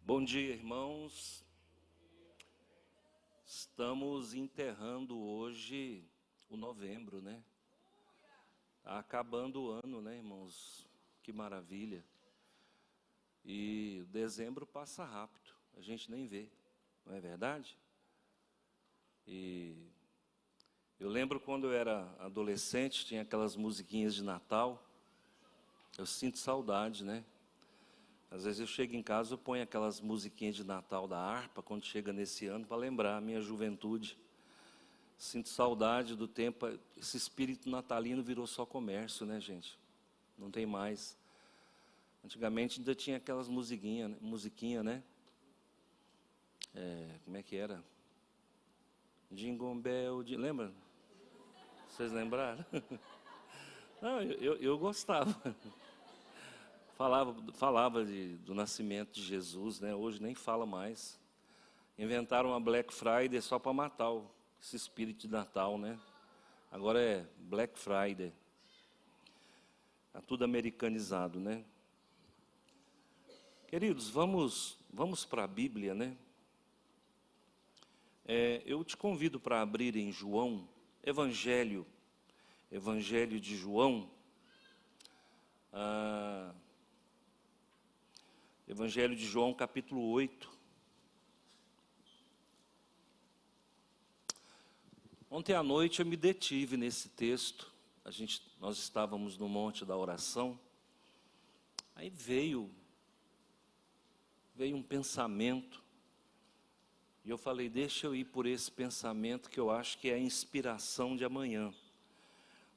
Bom dia, irmãos. Estamos enterrando hoje o novembro, né? Tá acabando o ano, né, irmãos? Que maravilha. E dezembro passa rápido, a gente nem vê, não é verdade? E eu lembro quando eu era adolescente, tinha aquelas musiquinhas de Natal. Eu sinto saudade, né? Às vezes eu chego em casa, eu ponho aquelas musiquinhas de Natal da harpa, quando chega nesse ano, para lembrar a minha juventude. Sinto saudade do tempo, esse espírito natalino virou só comércio, né, gente? Não tem mais. Antigamente ainda tinha aquelas musiquinha, né? Como é que era? Jingle Bell, lembra? Vocês lembraram? Não, eu gostava. Falava do nascimento de Jesus, né? Hoje nem fala mais. Inventaram uma Black Friday só para matar esse espírito de Natal, né? Agora é Black Friday. Está tudo americanizado, né? Queridos, vamos para a Bíblia, né? Eu te convido para abrir em João, Evangelho de João, Evangelho de João, capítulo 8. Ontem à noite eu me detive nesse texto. Nós estávamos no Monte da Oração. Aí veio um pensamento. E eu falei, deixa eu ir por esse pensamento que eu acho que é a inspiração de amanhã.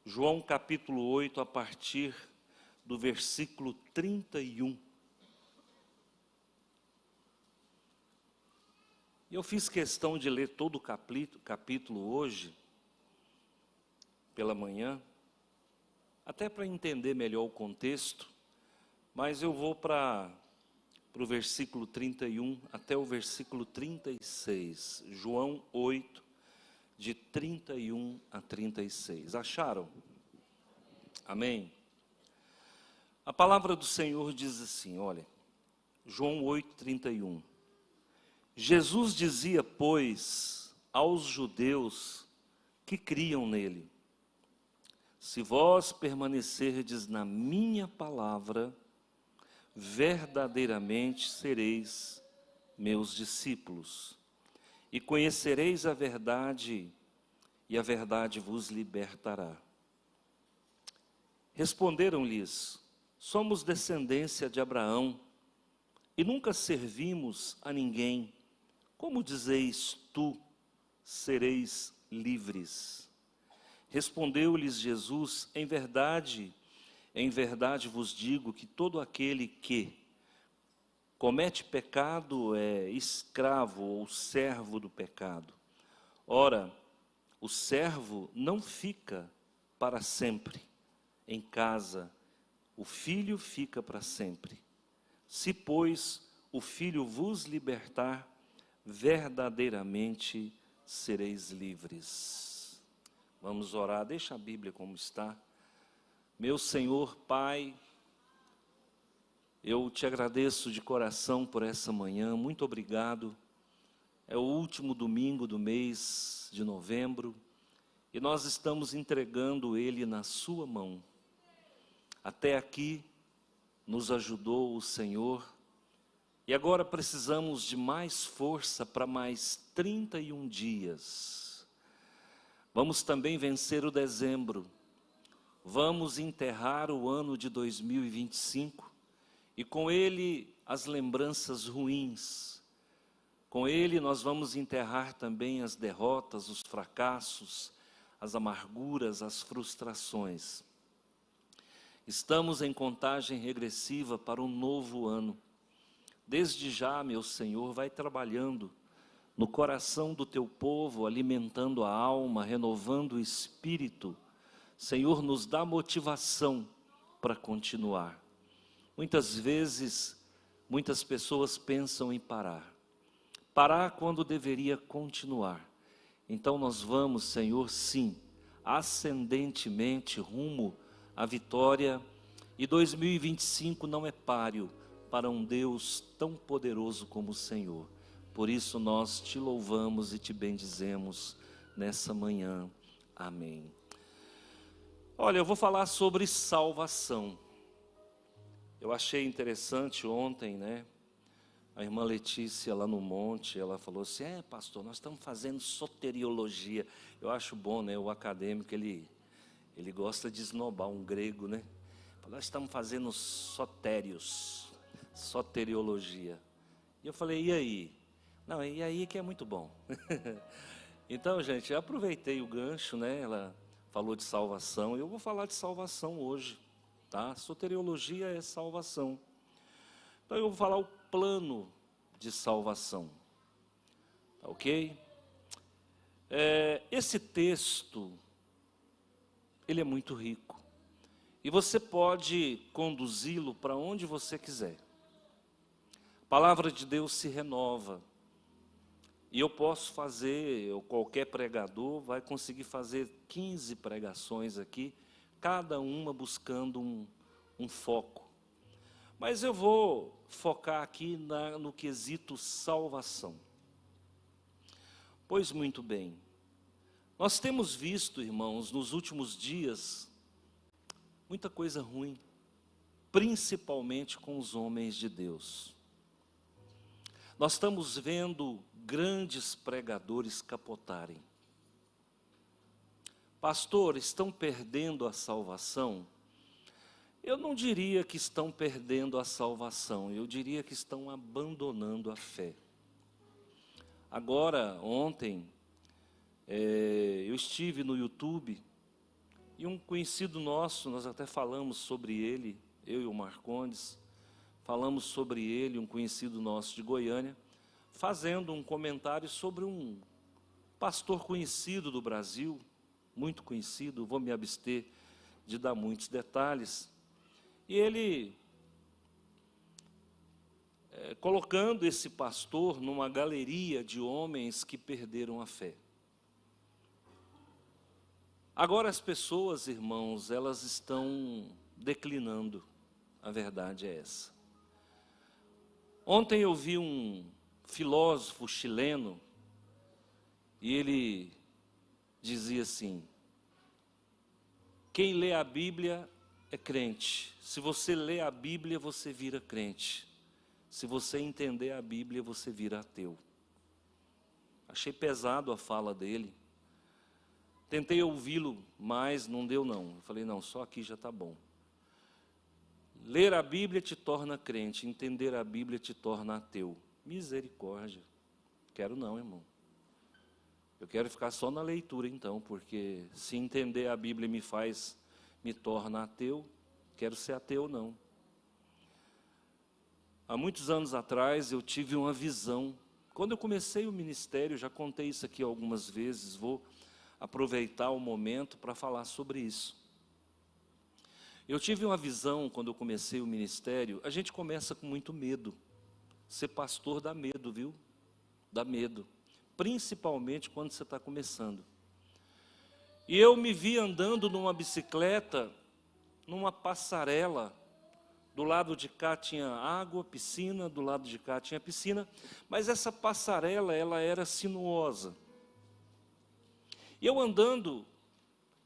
João capítulo 8, a partir do versículo 31. Eu fiz questão de ler todo o capítulo hoje, pela manhã, até para entender melhor o contexto, mas eu vou para o versículo 31 até o versículo 36. João 8, de 31 a 36. Acharam? Amém? A palavra do Senhor diz assim, olha, João 8, 31. Jesus dizia, pois, aos judeus que criam nele, se vós permanecerdes na minha palavra, verdadeiramente sereis meus discípulos, e conhecereis a verdade, e a verdade vos libertará. Responderam-lhes, somos descendência de Abraão, e nunca servimos a ninguém. Como dizeis tu, sereis livres? Respondeu-lhes Jesus, em verdade vos digo que todo aquele que comete pecado é escravo ou servo do pecado. Ora, o servo não fica para sempre em casa, o filho fica para sempre. Se, pois, o filho vos libertar, verdadeiramente sereis livres. Vamos orar, deixa a Bíblia como está. Meu Senhor, Pai, eu te agradeço de coração por essa manhã, muito obrigado. É o último domingo do mês de novembro e nós estamos entregando ele na sua mão. Até aqui nos ajudou o Senhor. E agora precisamos de mais força para mais 31 dias. Vamos também vencer o dezembro. Vamos enterrar o ano de 2025 e com ele as lembranças ruins. Com ele nós vamos enterrar também as derrotas, os fracassos, as amarguras, as frustrações. Estamos em contagem regressiva para um novo ano. Desde já, meu Senhor, vai trabalhando no coração do teu povo, alimentando a alma, renovando o espírito. Senhor, nos dá motivação para continuar. Muitas vezes, muitas pessoas pensam em parar. Parar quando deveria continuar. Então nós vamos, Senhor, sim, ascendentemente rumo à vitória. E 2025 não é páreo para um Deus tão poderoso como o Senhor. Por isso nós te louvamos e te bendizemos nessa manhã. Amém. Olha, eu vou falar sobre salvação. Eu achei interessante ontem, né? A irmã Letícia lá no monte, ela falou assim: pastor, nós estamos fazendo soteriologia. Eu acho bom, né? O acadêmico, ele gosta de esnobar um grego, né? Nós estamos fazendo soteriologia. E eu falei: e aí? Não, e aí que é muito bom. Então, gente, eu aproveitei o gancho, né? Ela falou de salvação, eu vou falar de salvação hoje, tá? Soteriologia é salvação. Então eu vou falar o plano de salvação, tá ok? Esse texto, ele é muito rico, e você pode conduzi-lo para onde você quiser. A palavra de Deus se renova, e eu posso fazer, ou qualquer pregador vai conseguir fazer 15 pregações aqui, cada uma buscando um foco. Mas eu vou focar aqui no quesito salvação. Pois muito bem, nós temos visto, irmãos, nos últimos dias, muita coisa ruim, principalmente com os homens de Deus. Nós estamos vendo grandes pregadores capotarem. Pastor, estão perdendo a salvação? Eu não diria que estão perdendo a salvação, eu diria que estão abandonando a fé. Agora, ontem, eu estive no YouTube e um conhecido nosso, nós até falamos sobre ele, eu e o Marcondes, falamos sobre ele, um conhecido nosso de Goiânia, fazendo um comentário sobre um pastor conhecido do Brasil, muito conhecido, vou me abster de dar muitos detalhes, e ele, colocando esse pastor numa galeria de homens que perderam a fé. Agora as pessoas, irmãos, elas estão declinando, a verdade é essa. Ontem eu vi um filósofo chileno, e ele dizia assim: quem lê a Bíblia é crente. Se você lê a Bíblia, você vira crente. Se você entender a Bíblia, você vira ateu. Achei pesado a fala dele. Tentei ouvi-lo, mas não deu não. Eu falei: não, só aqui já está bom. Ler a Bíblia te torna crente, entender a Bíblia te torna ateu. Misericórdia. Quero não, irmão. Eu quero ficar só na leitura então, porque se entender a Bíblia me torna ateu, quero ser ateu não. Há muitos anos atrás eu tive uma visão. Quando eu comecei o ministério, já contei isso aqui algumas vezes, vou aproveitar o momento para falar sobre isso. Eu tive uma visão quando eu comecei o ministério. A gente começa com muito medo. Ser pastor dá medo, viu? Dá medo. Principalmente quando você está começando. E eu me vi andando numa bicicleta, numa passarela. Do lado de cá tinha água, piscina, do lado de cá tinha piscina. Mas essa passarela, ela era sinuosa. E eu andando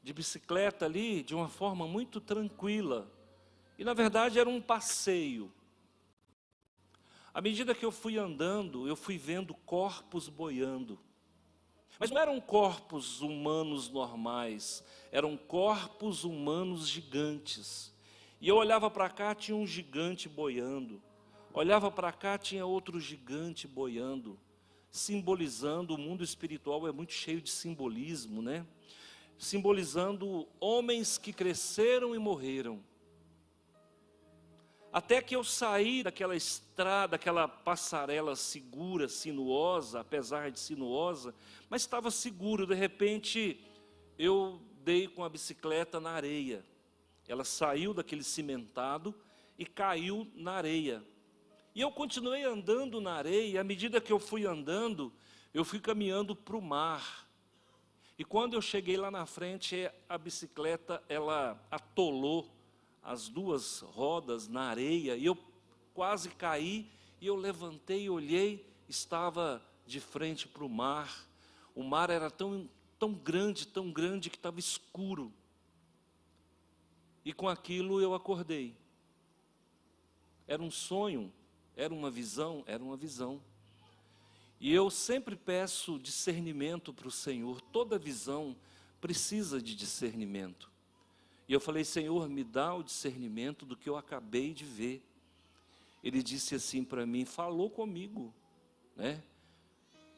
de bicicleta ali, de uma forma muito tranquila. E na verdade era um passeio. À medida que eu fui andando, eu fui vendo corpos boiando. Mas não eram corpos humanos normais, eram corpos humanos gigantes. E eu olhava para cá, tinha um gigante boiando. Olhava para cá, tinha outro gigante boiando. Simbolizando, o mundo espiritual é muito cheio de simbolismo, né? Simbolizando homens que cresceram e morreram. Até que eu saí daquela estrada, aquela passarela segura, sinuosa, apesar de sinuosa, mas estava seguro. De repente, eu dei com a bicicleta na areia. Ela saiu daquele cimentado e caiu na areia. E eu continuei andando na areia, e à medida que eu fui andando, eu fui caminhando para o mar. E quando eu cheguei lá na frente, a bicicleta, ela atolou as duas rodas na areia, e eu quase caí, e eu levantei e olhei, estava de frente para o mar. O mar era tão grande que estava escuro. E com aquilo eu acordei. Era um sonho, era uma visão, era uma visão. E eu sempre peço discernimento para o Senhor. Toda visão precisa de discernimento. E eu falei: Senhor, me dá o discernimento do que eu acabei de ver. Ele disse assim para mim, falou comigo, né?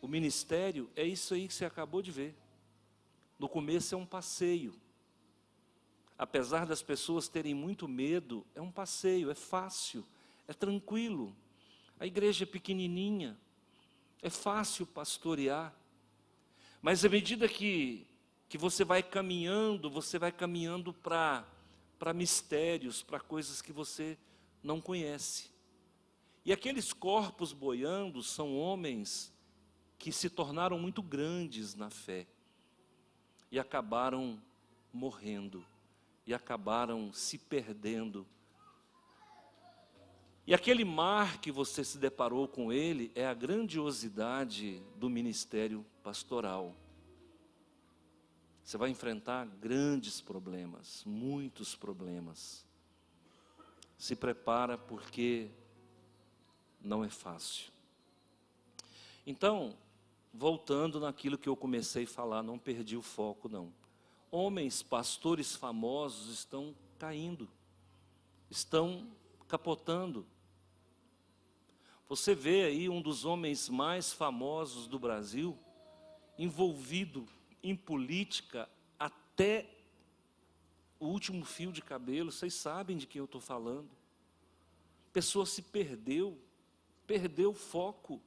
O ministério é isso aí que você acabou de ver. No começo é um passeio. Apesar das pessoas terem muito medo, é um passeio, é fácil, é tranquilo. A igreja é pequenininha, é fácil pastorear. Mas à medida que você vai caminhando para mistérios, para coisas que você não conhece. E aqueles corpos boiando são homens que se tornaram muito grandes na fé e acabaram morrendo, e acabaram se perdendo. E aquele mar que você se deparou com ele é a grandiosidade do ministério pastoral. Você vai enfrentar grandes problemas, muitos problemas. Se prepara, porque não é fácil. Então, voltando naquilo que eu comecei a falar, não perdi o foco não. Homens, pastores famosos estão caindo, estão capotando. Você vê aí um dos homens mais famosos do Brasil, envolvido em política até o último fio de cabelo. Vocês sabem de quem eu estou falando. A pessoa se perdeu o foco,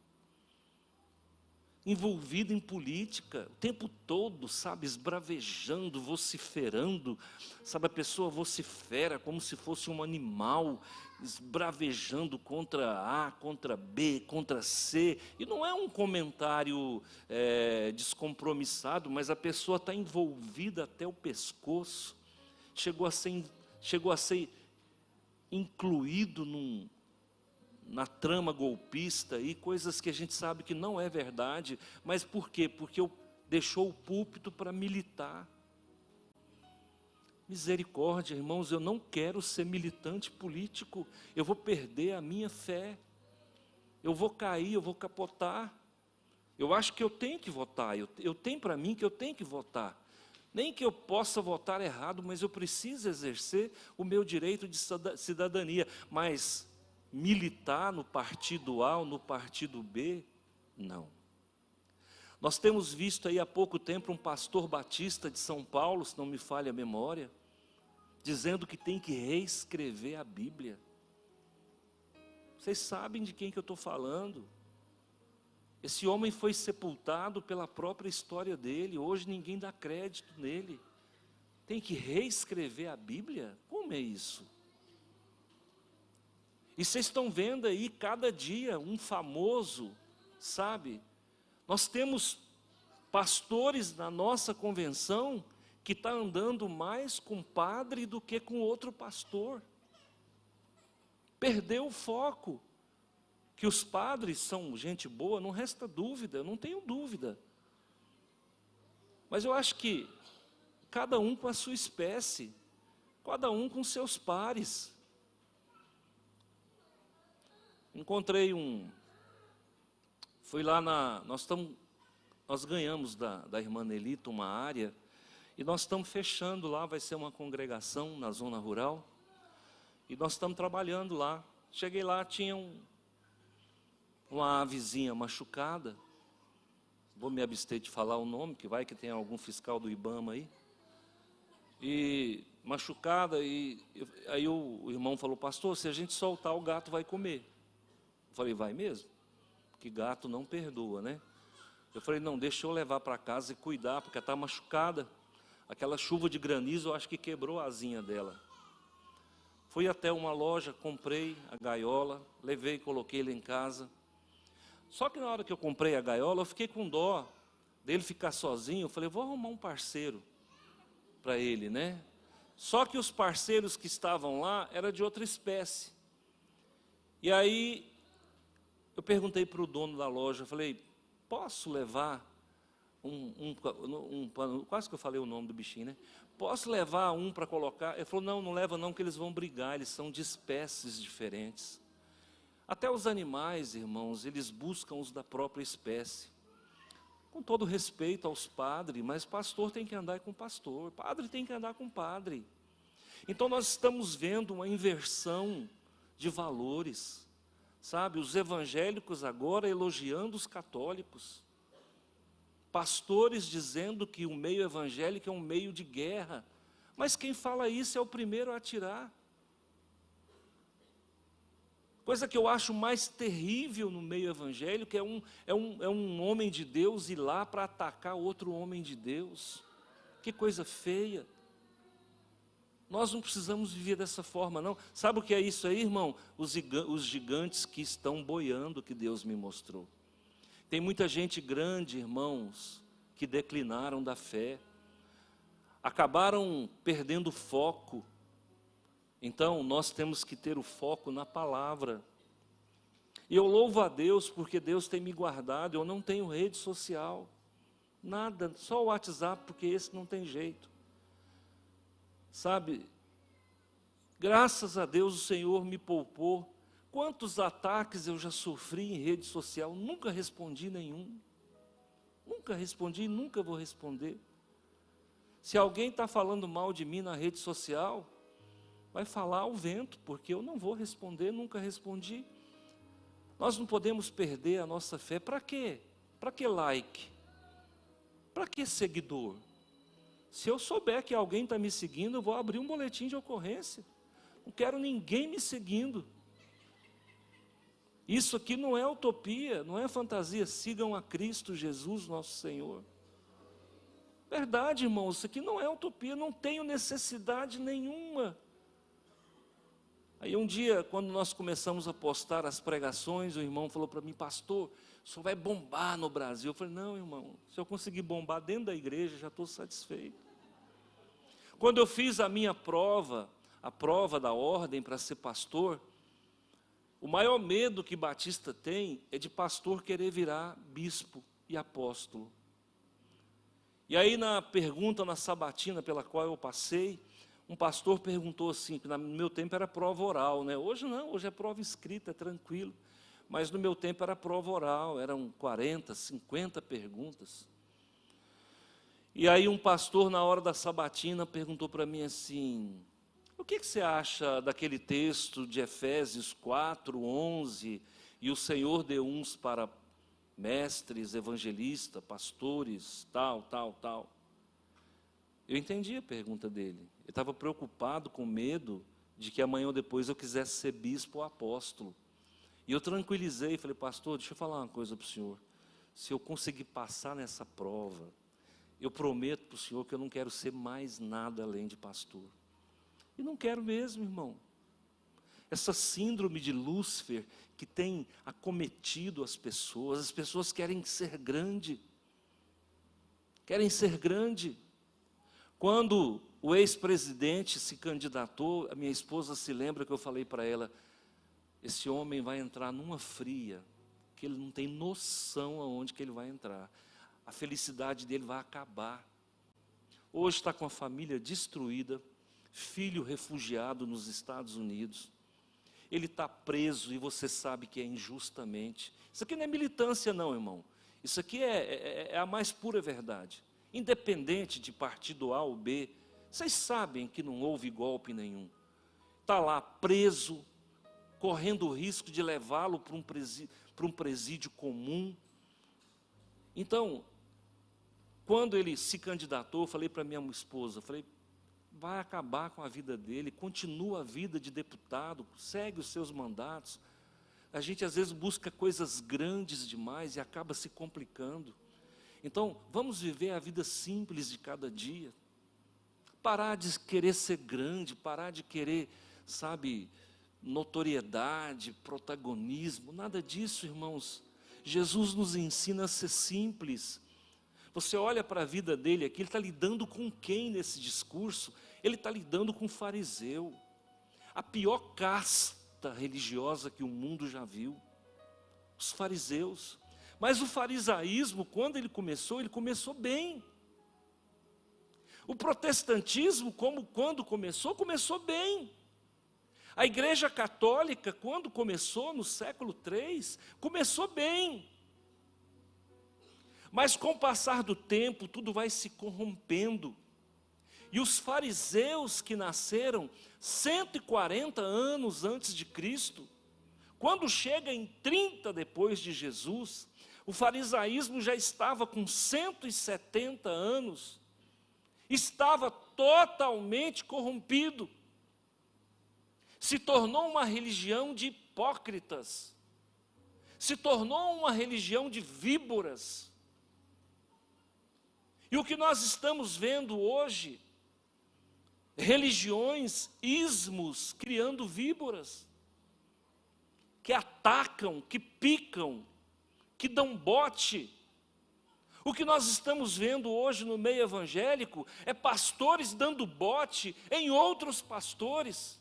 envolvido em política, o tempo todo, sabe, esbravejando, vociferando, sabe, a pessoa vocifera como se fosse um animal, esbravejando contra A, contra B, contra C, e não é um comentário descompromissado, mas a pessoa está envolvida até o pescoço, chegou a ser incluído na trama golpista, e coisas que a gente sabe que não é verdade. Mas por quê? Porque deixou o púlpito para militar. Misericórdia, irmãos, eu não quero ser militante político, eu vou perder a minha fé, eu vou cair, eu vou capotar. Eu acho que eu tenho que votar, eu tenho para mim que eu tenho que votar. Nem que eu possa votar errado, mas eu preciso exercer o meu direito de cidadania. Mas militar no partido A ou no partido B, não. Nós temos visto aí há pouco tempo um pastor batista de São Paulo, se não me falha a memória, dizendo que tem que reescrever a Bíblia. Vocês sabem de quem que eu estou falando? Esse homem foi sepultado pela própria história dele, hoje ninguém dá crédito nele. Tem que reescrever a Bíblia? Como é isso? E vocês estão vendo aí, cada dia, um famoso, sabe? Nós temos pastores na nossa convenção que está andando mais com padre do que com outro pastor. Perdeu o foco. Que os padres são gente boa, não resta dúvida, não tenho dúvida. Mas eu acho que cada um com a sua espécie, cada um com seus pares. Encontrei fui lá nós ganhamos da irmã Nelita uma área, e nós estamos fechando lá, vai ser uma congregação na zona rural, e nós estamos trabalhando lá. Cheguei lá, tinha uma avezinha machucada, vou me abster de falar o nome, que vai que tem algum fiscal do IBAMA aí, e machucada, e aí o irmão falou: pastor, se a gente soltar o gato vai comer. Eu falei: vai mesmo? Que gato não perdoa, né? Eu falei: não, deixa eu levar para casa e cuidar, porque ela está machucada. Aquela chuva de granizo, eu acho que quebrou a asinha dela. Fui até uma loja, comprei a gaiola, levei e coloquei ele em casa. Só que na hora que eu comprei a gaiola, eu fiquei com dó dele ficar sozinho. Eu falei: vou arrumar um parceiro para ele, né? Só que os parceiros que estavam lá eram de outra espécie. E aí, eu perguntei para o dono da loja, eu falei, posso levar quase que eu falei o nome do bichinho, né? Posso levar um para colocar? Ele falou, não, não leva não, que eles vão brigar, eles são de espécies diferentes. Até os animais, irmãos, eles buscam os da própria espécie. Com todo respeito aos padres, mas pastor tem que andar com pastor, padre tem que andar com padre. Então nós estamos vendo uma inversão de valores, sabe? Os evangélicos agora elogiando os católicos. Pastores dizendo que o meio evangélico é um meio de guerra. Mas quem fala isso é o primeiro a atirar. Coisa que eu acho mais terrível no meio evangélico é um homem de Deus ir lá para atacar outro homem de Deus. Que coisa feia. Nós não precisamos viver dessa forma, não. Sabe o que é isso aí, irmão? Os gigantes que estão boiando, que Deus me mostrou. Tem muita gente grande, irmãos, que declinaram da fé, acabaram perdendo o foco. Então, nós temos que ter o foco na palavra. E eu louvo a Deus, porque Deus tem me guardado, eu não tenho rede social, nada, só o WhatsApp, porque esse não tem jeito. Sabe, graças a Deus o Senhor me poupou. Quantos ataques eu já sofri em rede social, nunca respondi nenhum. Nunca respondi e nunca vou responder. Se alguém está falando mal de mim na rede social, vai falar ao vento, porque eu não vou responder, nunca respondi. Nós não podemos perder a nossa fé. Para quê? Para que like? Para que seguidor? Se eu souber que alguém está me seguindo, eu vou abrir um boletim de ocorrência. Não quero ninguém me seguindo. Isso aqui não é utopia, não é fantasia. Sigam a Cristo Jesus, nosso Senhor. Verdade, irmãos, isso aqui não é utopia, não tenho necessidade nenhuma. Aí um dia, quando nós começamos a postar as pregações, o irmão falou para mim, pastor, o senhor vai bombar no Brasil. Eu falei, não, irmão, se eu conseguir bombar dentro da igreja, já estou satisfeito. Quando eu fiz a minha prova, a prova da ordem para ser pastor, o maior medo que batista tem é de pastor querer virar bispo e apóstolo. E aí na pergunta, na sabatina pela qual eu passei, um pastor perguntou assim, que no meu tempo era prova oral, né? Hoje não, hoje é prova escrita, é tranquilo. Mas no meu tempo era prova oral, eram 40, 50 perguntas. E aí um pastor na hora da sabatina perguntou para mim assim, o que você acha daquele texto de Efésios 4, 11, e o Senhor deu uns para mestres, evangelistas, pastores, tal, tal, tal. Eu entendi a pergunta dele. Ele estava preocupado, com medo de que amanhã ou depois eu quisesse ser bispo ou apóstolo. E eu tranquilizei, falei, pastor, deixa eu falar uma coisa para o senhor. Se eu conseguir passar nessa prova, eu prometo para o senhor que eu não quero ser mais nada além de pastor. E não quero mesmo, irmão. Essa síndrome de Lúcifer que tem acometido as pessoas querem ser grande. Querem ser grande. Quando o ex-presidente se candidatou, a minha esposa se lembra que eu falei para ela, esse homem vai entrar numa fria, que ele não tem noção aonde que ele vai entrar. A felicidade dele vai acabar. Hoje está com a família destruída, filho refugiado nos Estados Unidos. Ele está preso e você sabe que é injustamente. Isso aqui não é militância não, irmão. Isso aqui é a mais pura verdade. Independente de partido A ou B, vocês sabem que não houve golpe nenhum. Está lá preso, correndo o risco de levá-lo para um presídio comum. Então, quando ele se candidatou, eu falei para minha esposa, falei, vai acabar com a vida dele, continua a vida de deputado, segue os seus mandatos. A gente às vezes busca coisas grandes demais e acaba se complicando. Então, vamos viver a vida simples de cada dia. Parar de querer ser grande, parar de querer, sabe, notoriedade, protagonismo, nada disso, irmãos. Jesus nos ensina a ser simples. Você olha para a vida dele aqui, ele está lidando com quem nesse discurso? Ele está lidando com o fariseu. A pior casta secta religiosa que o mundo já viu. Os fariseus. Mas o farisaísmo, quando ele começou bem. O protestantismo, quando começou bem. A Igreja Católica, quando começou no século III, começou bem. Mas com o passar do tempo, tudo vai se corrompendo. E os fariseus que nasceram 140 anos antes de Cristo, quando chega em 30 depois de Jesus, o farisaísmo já estava com 170 anos, estava totalmente corrompido. Se tornou uma religião de hipócritas, se tornou uma religião de víboras. E o que nós estamos vendo hoje, religiões, ismos, criando víboras, que atacam, que picam, que dão bote. O que nós estamos vendo hoje no meio evangélico é pastores dando bote em outros pastores.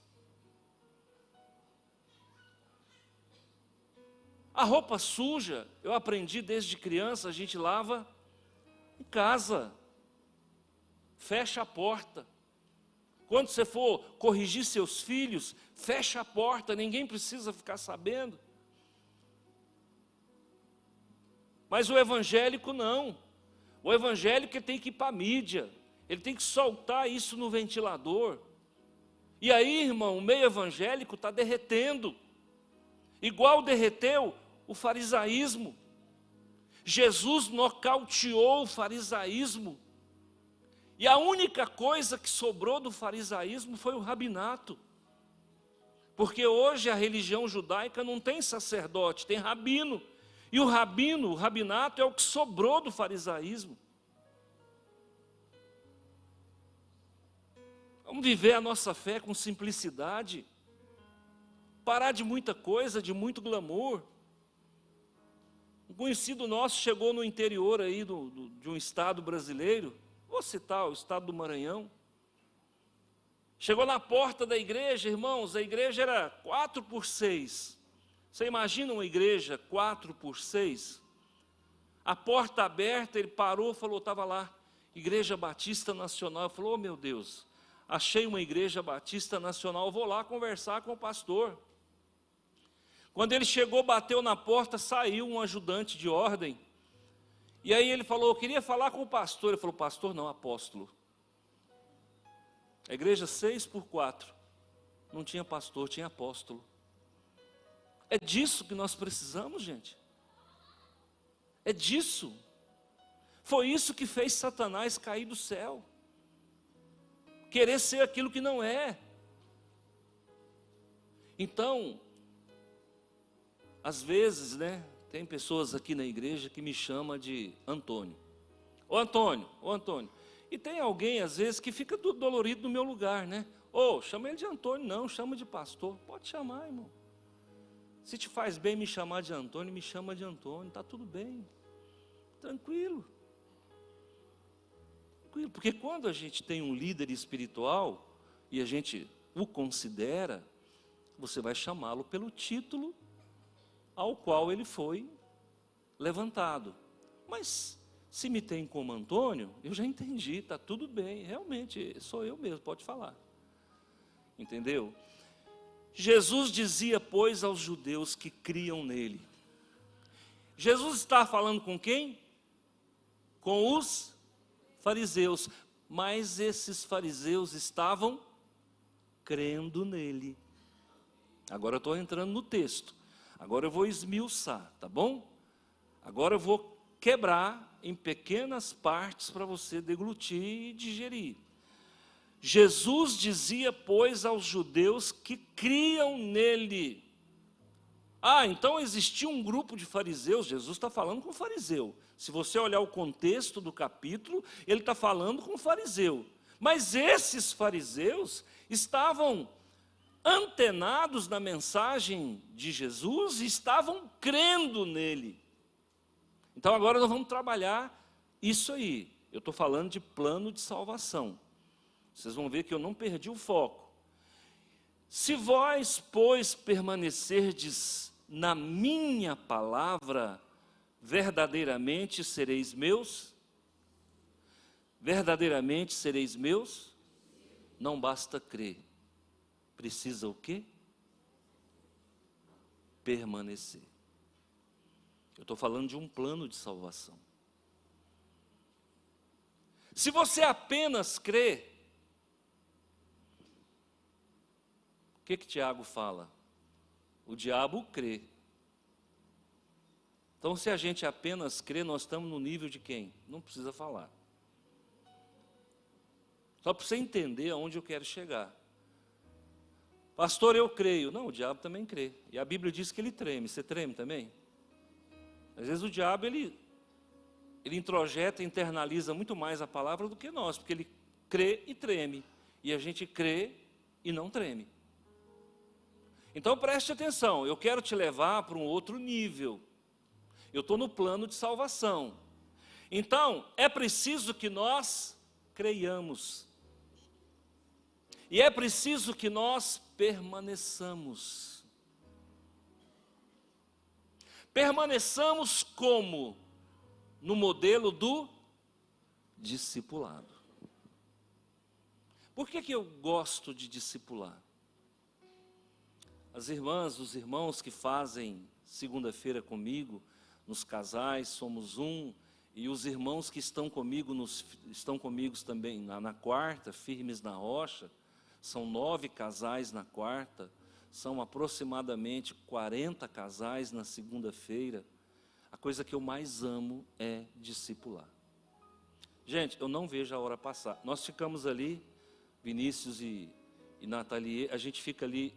A roupa suja, eu aprendi desde criança, a gente lava em casa, fecha a porta. Quando você for corrigir seus filhos, fecha a porta, ninguém precisa ficar sabendo. Mas o evangélico não. O evangélico tem que ir para a mídia, ele tem que soltar isso no ventilador. E aí, irmão, o meio evangélico está derretendo, igual derreteu o farisaísmo. Jesus nocauteou o farisaísmo. E a única coisa que sobrou do farisaísmo foi o rabinato. Porque hoje a religião judaica não tem sacerdote, tem rabino. E o rabinato é o que sobrou do farisaísmo. Vamos viver a nossa fé com simplicidade. Parar de muita coisa, de muito glamour. Um conhecido nosso chegou no interior aí de um estado brasileiro, vou citar o estado do Maranhão. Chegou na porta da igreja, irmãos, a igreja era 4x6. Você imagina uma igreja 4x6? A porta aberta, ele parou, falou, estava lá, Igreja Batista Nacional. Falou, oh meu Deus, achei uma Igreja Batista Nacional, vou lá conversar com o pastor. Quando ele chegou, bateu na porta, saiu um ajudante de ordem. E aí ele falou, eu queria falar com o pastor. Ele falou, pastor não, apóstolo. A igreja 6x4, não tinha pastor, tinha apóstolo. É disso que nós precisamos, gente. É disso. Foi isso que fez Satanás cair do céu. Querer ser aquilo que não é. Então, às vezes, tem pessoas aqui na igreja que me chamam de Antônio. Ô Antônio. E tem alguém, às vezes, que fica dolorido no meu lugar, chama ele de Antônio, não, chama de pastor. Pode chamar, irmão. Se te faz bem me chamar de Antônio, me chama de Antônio, está tudo bem. Tranquilo. Porque quando a gente tem um líder espiritual, e a gente o considera, você vai chamá-lo pelo título ao qual ele foi levantado. Mas se me tem como Antônio, eu já entendi, está tudo bem, realmente sou eu mesmo, pode falar. Entendeu? Jesus dizia, pois, aos judeus que criam nele. Jesus está falando com quem? Com os fariseus. Mas esses fariseus estavam crendo nele. Agora eu estou entrando no texto. Agora eu vou esmiuçar, tá bom? Agora eu vou quebrar em pequenas partes para você deglutir e digerir. Jesus dizia, pois, aos judeus que criam nele. Então existia um grupo de fariseus, Jesus está falando com fariseu. Se você olhar o contexto do capítulo, ele está falando com fariseu. Mas esses fariseus estavam antenados na mensagem de Jesus e estavam crendo nele. Então agora nós vamos trabalhar isso aí. Eu estou falando de plano de salvação. Vocês vão ver que eu não perdi o foco. Se vós, pois, permanecerdes na minha palavra, verdadeiramente sereis meus? Verdadeiramente sereis meus? Não basta crer. Precisa o quê? Permanecer. Eu estou falando de um plano de salvação. Se você apenas crê, o que Tiago fala? O diabo crê. Então, se a gente apenas crê, nós estamos no nível de quem? Não precisa falar. Só para você entender aonde eu quero chegar. Pastor, eu creio. Não, o diabo também crê. E a Bíblia diz que ele treme. Você treme também? Às vezes o diabo, ele introjeta, internaliza muito mais a palavra do que nós, porque ele crê e treme. E a gente crê e não treme. Então preste atenção, eu quero te levar para um outro nível. Eu estou no plano de salvação. Então, é preciso que nós creiamos. E é preciso que nós permaneçamos. Permaneçamos como? No modelo do discipulado. Por que eu gosto de discipular? As irmãs, os irmãos que fazem segunda-feira comigo, nos casais, somos um, e os irmãos que estão comigo, estão comigo também na quarta, firmes na rocha, são 9 casais na quarta, são aproximadamente 40 casais na segunda-feira. A coisa que eu mais amo é discipular. Gente, eu não vejo a hora passar. Nós ficamos ali, Vinícius e Nathalie, a gente fica ali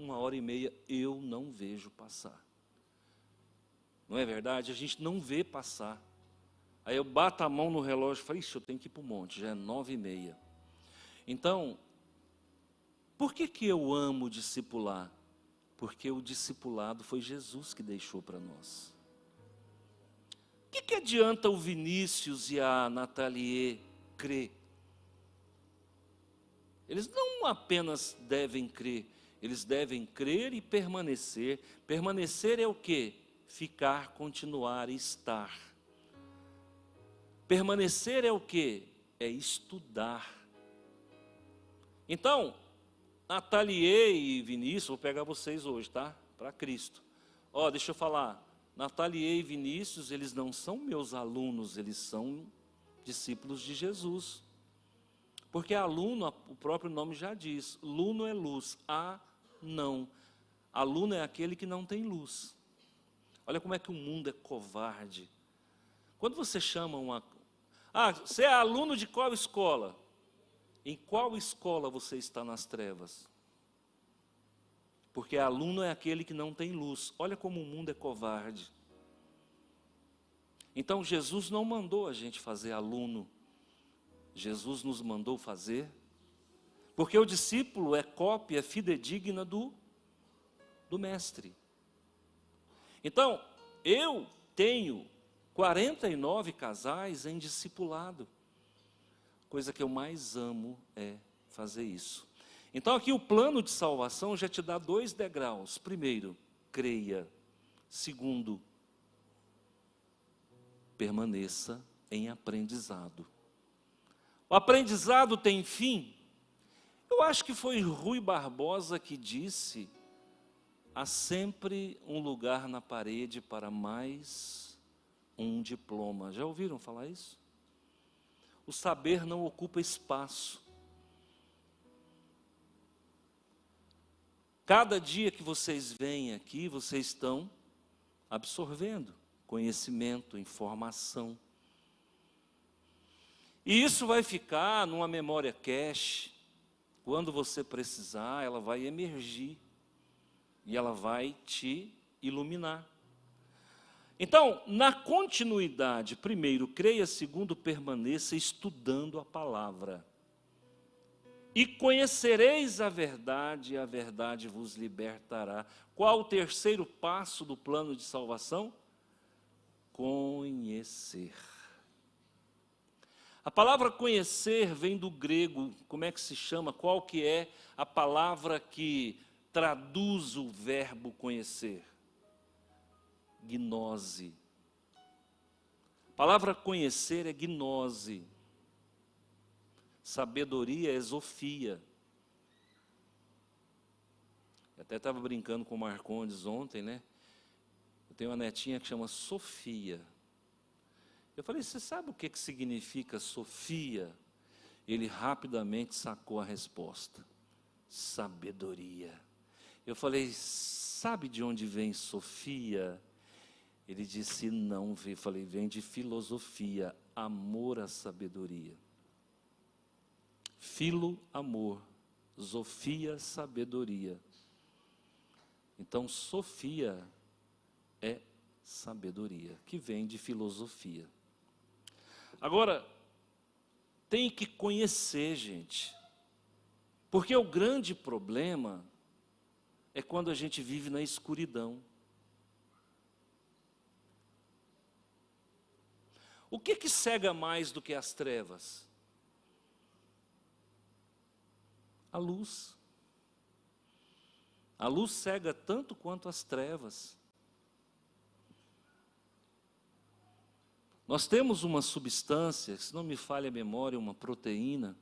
1h30, eu não vejo passar. Não é verdade? A gente não vê passar. Aí eu bato a mão no relógio e falo, ixi, eu tenho que ir para o monte, já é 9h30. Então, por que eu amo discipular? Porque o discipulado foi Jesus que deixou para nós. O que adianta o Vinícius e a Nathalie crer? Eles não apenas devem crer, eles devem crer e permanecer. Permanecer é o quê? Ficar, continuar, estar. Permanecer é o quê? É estudar. Então, Nathalie e Vinícius, vou pegar vocês hoje, tá? Para Cristo. Ó, deixa eu falar. Nathalie e Vinícius, eles não são meus alunos, eles são discípulos de Jesus. Porque aluno, o próprio nome já diz, luno é luz, não. Aluno é aquele que não tem luz. Olha como é que o mundo é covarde. Quando você chama você é aluno de qual escola? Em qual escola você está nas trevas? Porque aluno é aquele que não tem luz. Olha como o mundo é covarde. Então Jesus não mandou a gente fazer aluno. Jesus nos mandou fazer. Porque o discípulo é cópia fidedigna do mestre. Então, eu tenho 49 casais em discipulado. Coisa que eu mais amo é fazer isso. Então aqui o plano de salvação já te dá 2 degraus. Primeiro, creia. Segundo, permaneça em aprendizado. O aprendizado tem fim? Eu acho que foi Rui Barbosa que disse: há sempre um lugar na parede para mais um diploma. Já ouviram falar isso? O saber não ocupa espaço. Cada dia que vocês vêm aqui, vocês estão absorvendo conhecimento, informação. E isso vai ficar numa memória cache. Quando você precisar, ela vai emergir. E ela vai te iluminar. Então, na continuidade, primeiro, creia, segundo, permaneça estudando a palavra. E conhecereis a verdade, e a verdade vos libertará. Qual o terceiro passo do plano de salvação? Conhecer. A palavra conhecer vem do grego, como é que se chama? Qual que é a palavra que traduz o verbo conhecer? Gnose. A palavra conhecer é gnose. Sabedoria é Sofia. Eu até estava brincando com o Marcondes ontem, né? Eu tenho uma netinha que chama Sofia. Eu falei, você sabe o que significa Sofia? Ele rapidamente sacou a resposta. Sabedoria. Eu falei, sabe de onde vem Sofia? Ele disse, não, eu falei, vem de filosofia, amor à sabedoria. Filo, amor, Sofia, sabedoria. Então, Sofia é sabedoria, que vem de filosofia. Agora, tem que conhecer, gente, porque o grande problema é quando a gente vive na escuridão. O que cega mais do que as trevas? A luz. A luz cega tanto quanto as trevas. Nós temos uma substância, se não me falha a memória, uma proteína,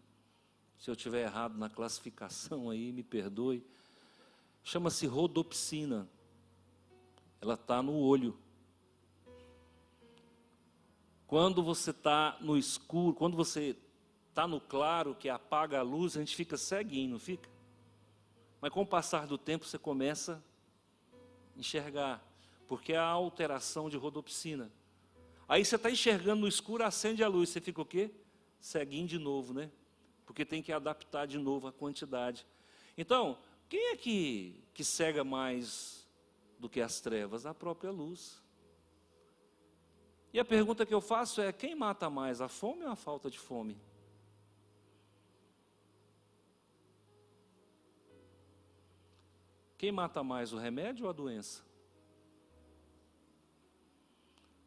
se eu estiver errado na classificação aí, me perdoe, chama-se rodopsina. Ela está no olho. Quando você está no escuro, quando você está no claro, que apaga a luz, a gente fica ceguinho, não fica? Mas com o passar do tempo você começa a enxergar, porque há alteração de rodopsina. Aí você está enxergando no escuro, acende a luz, você fica o quê? Ceguinho de novo, né? Porque tem que adaptar de novo a quantidade. Então, quem é que cega mais do que as trevas? A própria luz. E a pergunta que eu faço é, quem mata mais, a fome ou a falta de fome? Quem mata mais, o remédio ou a doença?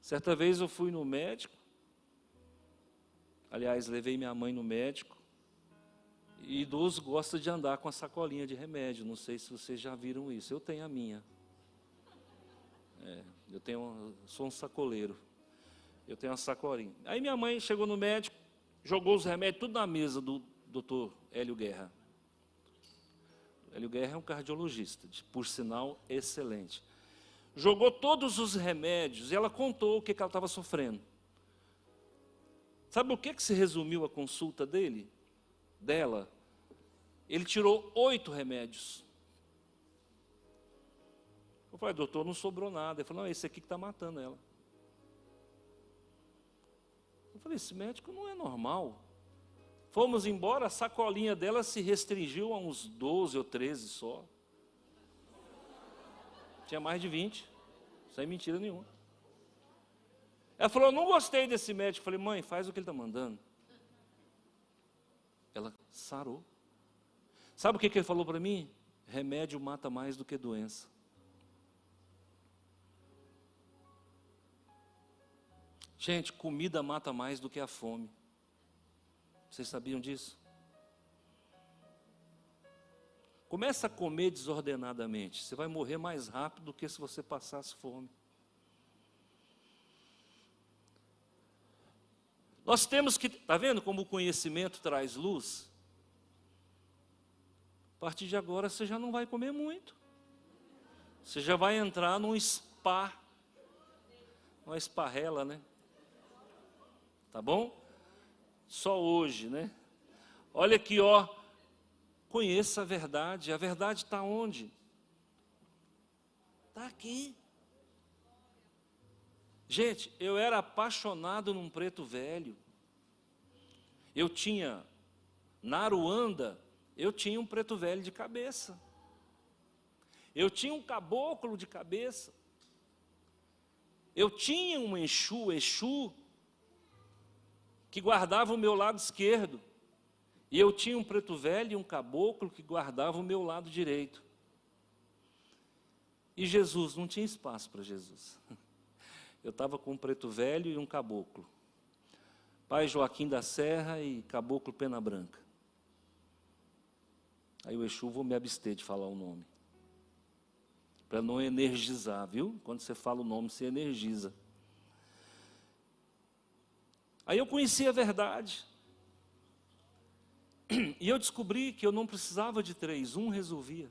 Certa vez eu fui no médico, aliás, levei minha mãe no médico, e idoso gosta de andar com a sacolinha de remédio, não sei se vocês já viram isso, eu tenho a minha. Sou um sacoleiro, eu tenho uma sacolinha. Aí minha mãe chegou no médico, jogou os remédios tudo na mesa do doutor Hélio Guerra. Hélio Guerra é um cardiologista, por sinal, excelente. Jogou todos os remédios e ela contou o que ela estava sofrendo. Sabe o que se resumiu a consulta dela? Ele tirou 8 remédios. Eu falei, doutor, não sobrou nada. Ele falou, não, esse aqui que está matando ela. Eu falei, esse médico não é normal. Fomos embora, a sacolinha dela se restringiu a uns 12 ou 13 só. Tinha mais de 20, sem mentira nenhuma. Ela falou, não gostei desse médico. Eu falei, mãe, faz o que ele está mandando. Ela sarou. Sabe o que ele falou para mim? Remédio mata mais do que doença. Gente, comida mata mais do que a fome. Vocês sabiam disso? Começa a comer desordenadamente. Você vai morrer mais rápido do que se você passasse fome. Nós temos que... Está vendo como o conhecimento traz luz? A partir de agora você já não vai comer muito. Você já vai entrar num spa. Uma esparrela, né? Tá bom? Só hoje, né? Olha aqui, ó. Conheça a verdade está onde? Está aqui. Gente, eu era apaixonado num preto velho. Eu tinha, na Aruanda, eu tinha um preto velho de cabeça. Eu tinha um caboclo de cabeça. Eu tinha um Exu, que guardava o meu lado esquerdo. E eu tinha um preto velho e um caboclo que guardava o meu lado direito. E Jesus, não tinha espaço para Jesus. Eu estava com um preto velho e um caboclo. Pai Joaquim da Serra e Caboclo Pena Branca. Aí o Exu, vou me abster de falar o nome, para não energizar, viu? Quando você fala o nome, você energiza. Aí eu conheci a verdade. E eu descobri que eu não precisava de 3, um resolvia.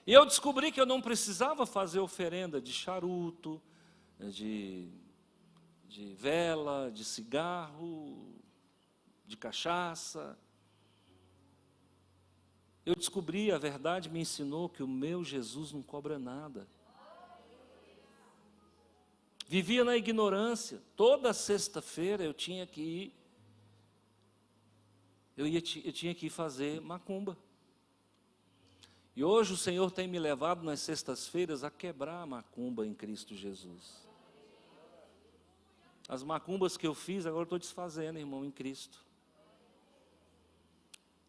E eu descobri que eu não precisava fazer oferenda de charuto, de vela, de cigarro, de cachaça. Eu descobri, a verdade me ensinou que o meu Jesus não cobra nada. Vivia na ignorância. Toda sexta-feira eu tinha que ir, eu tinha que ir fazer macumba. E hoje o Senhor tem me levado nas sextas-feiras a quebrar a macumba em Cristo Jesus. As macumbas que eu fiz, agora eu estou desfazendo, irmão, em Cristo.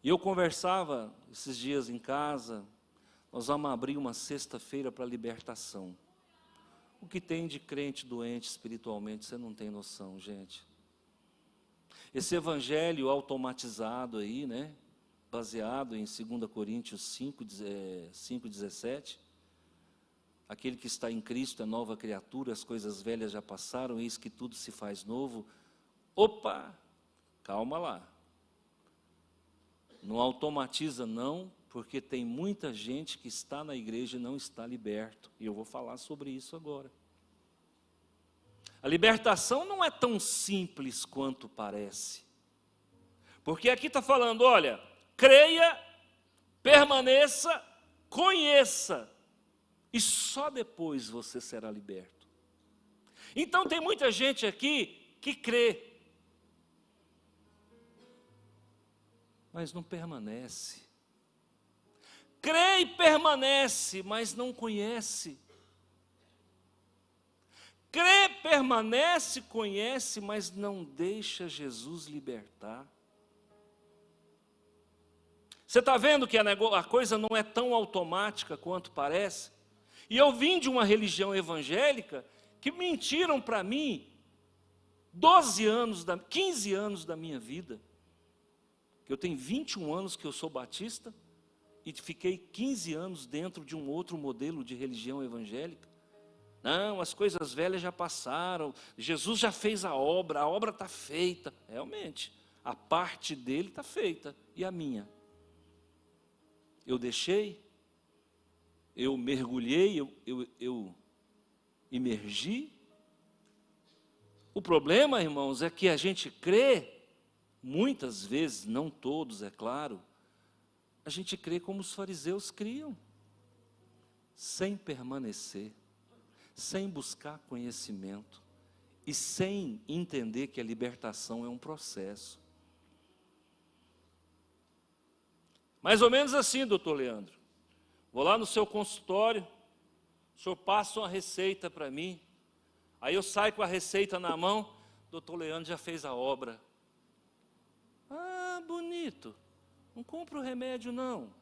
E eu conversava esses dias em casa, nós vamos abrir uma sexta-feira para libertação. O que tem de crente doente espiritualmente, você não tem noção, gente. Esse evangelho automatizado aí, né, baseado em 2 Coríntios 5:17, aquele que está em Cristo é nova criatura, as coisas velhas já passaram, eis que tudo se faz novo. Opa, calma lá. Não automatiza não, porque tem muita gente que está na igreja e não está liberto. E eu vou falar sobre isso agora. A libertação não é tão simples quanto parece. Porque aqui está falando, olha, creia, permaneça, conheça, e só depois você será liberto. Então tem muita gente aqui que crê, mas não permanece. Crê e permanece, mas não conhece. Crê, permanece, conhece, mas não deixa Jesus libertar. Você está vendo que a coisa não é tão automática quanto parece? E eu vim de uma religião evangélica que mentiram para mim 15 anos da minha vida. Eu tenho 21 anos que eu sou batista e fiquei 15 anos dentro de um outro modelo de religião evangélica. Não, as coisas velhas já passaram, Jesus já fez a obra está feita. Realmente, a parte dele está feita, e a minha? Eu deixei, eu mergulhei, eu imergi. O problema, irmãos, é que a gente crê, muitas vezes, não todos, é claro, a gente crê como os fariseus criam, sem permanecer, sem buscar conhecimento e sem entender que a libertação é um processo. Mais ou menos assim, doutor Leandro. Vou lá no seu consultório, o senhor passa uma receita para mim, aí eu saio com a receita na mão, doutor Leandro já fez a obra. Ah, bonito, não compro o remédio não.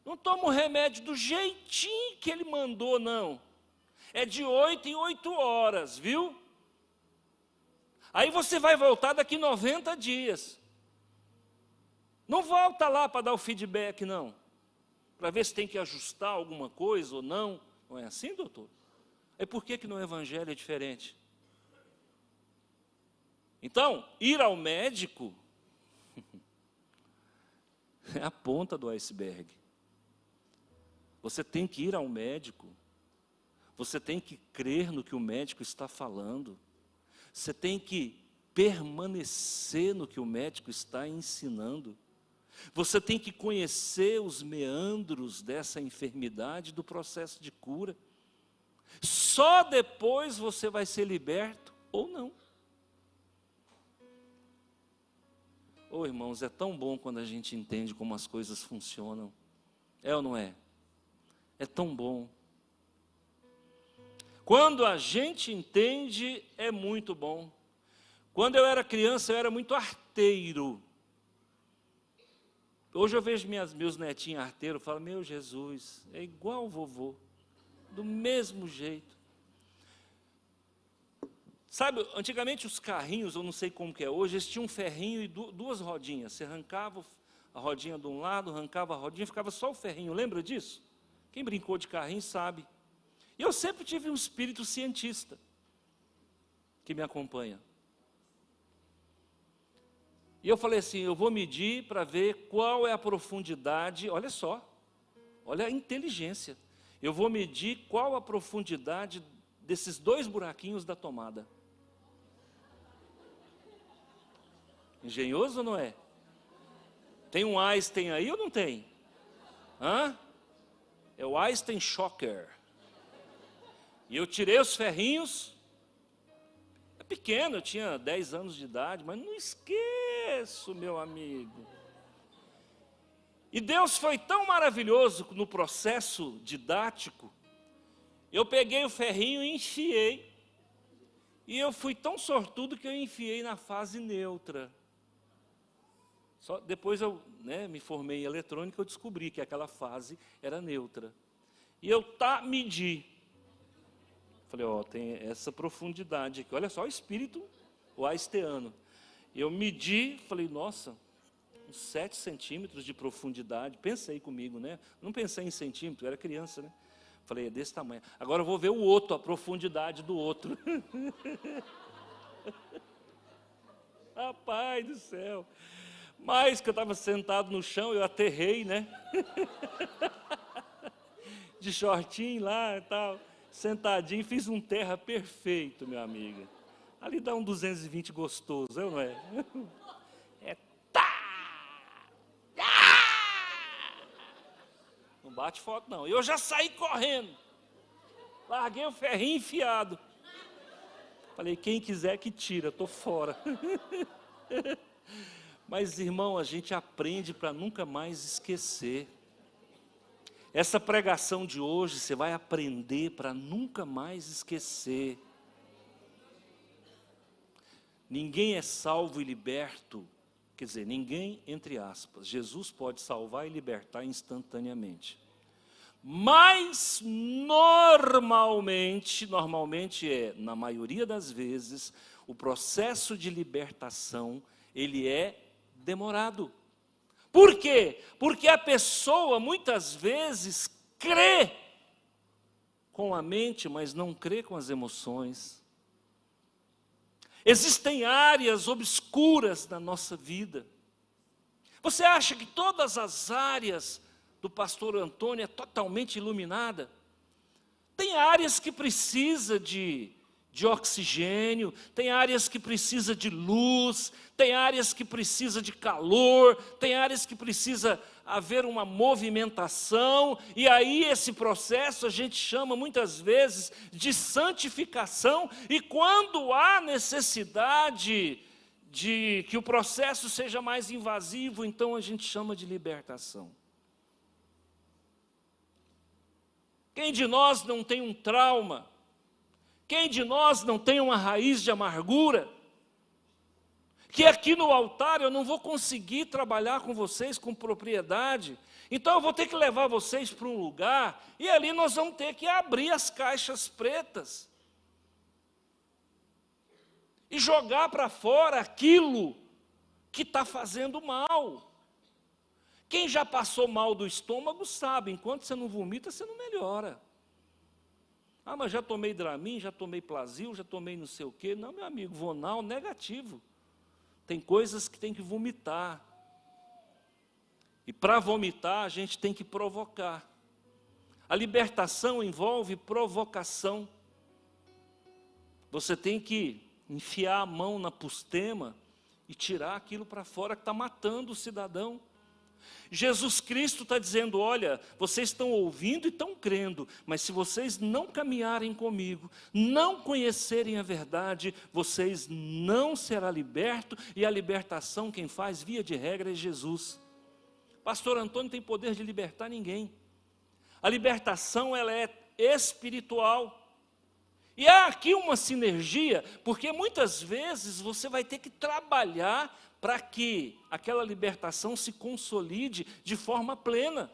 Não tomo o remédio do jeitinho que ele mandou não. É de 8 em 8 horas, viu? Aí você vai voltar daqui 90 dias. Não volta lá para dar o feedback, não. Para ver se tem que ajustar alguma coisa ou não. Não é assim, doutor? É por que no evangelho é diferente? Então, ir ao médico é a ponta do iceberg. Você tem que ir ao médico. Você tem que crer no que o médico está falando. Você tem que permanecer no que o médico está ensinando. Você tem que conhecer os meandros dessa enfermidade, do processo de cura. Só depois você vai ser liberto ou não. Oh, irmãos, é tão bom quando a gente entende como as coisas funcionam. É ou não é? É tão bom. Quando a gente entende, é muito bom. Quando eu era criança, eu era muito arteiro. Hoje eu vejo meus netinhos arteiros, eu falo, meu Jesus, é igual o vovô, do mesmo jeito. Sabe, antigamente os carrinhos, eu não sei como que é hoje, eles tinham um ferrinho e duas rodinhas. Você arrancava a rodinha de um lado, arrancava a rodinha, ficava só o ferrinho. Lembra disso? Quem brincou de carrinho sabe. E eu sempre tive um espírito cientista que me acompanha. E eu falei assim, eu vou medir para ver qual é a profundidade, olha só, olha a inteligência. Eu vou medir qual a profundidade desses 2 buraquinhos da tomada. Engenhoso ou não é? Tem um Einstein aí ou não tem? Hã? É o Einstein Shocker. E eu tirei os ferrinhos. É pequeno, eu tinha 10 anos de idade, mas não esqueço, meu amigo. E Deus foi tão maravilhoso no processo didático. Eu peguei o ferrinho e enfiei. E eu fui tão sortudo que eu enfiei na fase neutra. Só depois eu me formei em eletrônica, eu descobri que aquela fase era neutra. E eu medi. Falei, ó, tem essa profundidade aqui. Olha só o espírito, o einsteiniano. Eu medi, falei, nossa, uns 7 centímetros de profundidade. Pensei comigo, né? Não pensei em centímetro, eu era criança, né? Falei, é desse tamanho. Agora eu vou ver o outro, a profundidade do outro. Rapaz do céu. Mas que eu estava sentado no chão, eu aterrei, né? De shortinho lá e tal. Sentadinho, fiz um terra perfeito, meu amigo. Ali dá um 220 gostoso, não é? É tá! Não bate foto, não. Eu já saí correndo. Larguei o ferrinho enfiado. Falei, quem quiser que tira, estou fora. Mas, irmão, a gente aprende para nunca mais esquecer. Essa pregação de hoje, você vai aprender para nunca mais esquecer. Ninguém é salvo e liberto, quer dizer, ninguém, entre aspas, Jesus pode salvar e libertar instantaneamente. Mas, normalmente, na maioria das vezes, o processo de libertação, ele é demorado. Por quê? Porque a pessoa, muitas vezes, crê com a mente, mas não crê com as emoções. Existem áreas obscuras na nossa vida. Você acha que todas as áreas do pastor Antônio é totalmente iluminada? Tem áreas que precisa de oxigênio, tem áreas que precisa de luz, tem áreas que precisa de calor, tem áreas que precisa haver uma movimentação, e aí esse processo a gente chama muitas vezes de santificação, e quando há necessidade de que o processo seja mais invasivo, então a gente chama de libertação. Quem de nós não tem um trauma? Quem de nós não tem uma raiz de amargura? Que aqui no altar eu não vou conseguir trabalhar com vocês com propriedade, então eu vou ter que levar vocês para um lugar, e ali nós vamos ter que abrir as caixas pretas, e jogar para fora aquilo que está fazendo mal. Quem já passou mal do estômago sabe, enquanto você não vomita, você não melhora. Ah, mas já tomei Dramin, já tomei Plasil, já tomei não sei o quê. Não, meu amigo, Vonal, negativo. Tem coisas que tem que vomitar. E para vomitar, a gente tem que provocar. A libertação envolve provocação. Você tem que enfiar a mão na pustema e tirar aquilo para fora que está matando o cidadão. Jesus Cristo está dizendo, olha, vocês estão ouvindo e estão crendo, mas se vocês não caminharem comigo, não conhecerem a verdade, vocês não serão libertos, e a libertação quem faz via de regra é Jesus. Pastor Antônio tem poder de libertar ninguém. A libertação ela é espiritual. E há aqui uma sinergia, porque muitas vezes você vai ter que trabalhar para que aquela libertação se consolide de forma plena.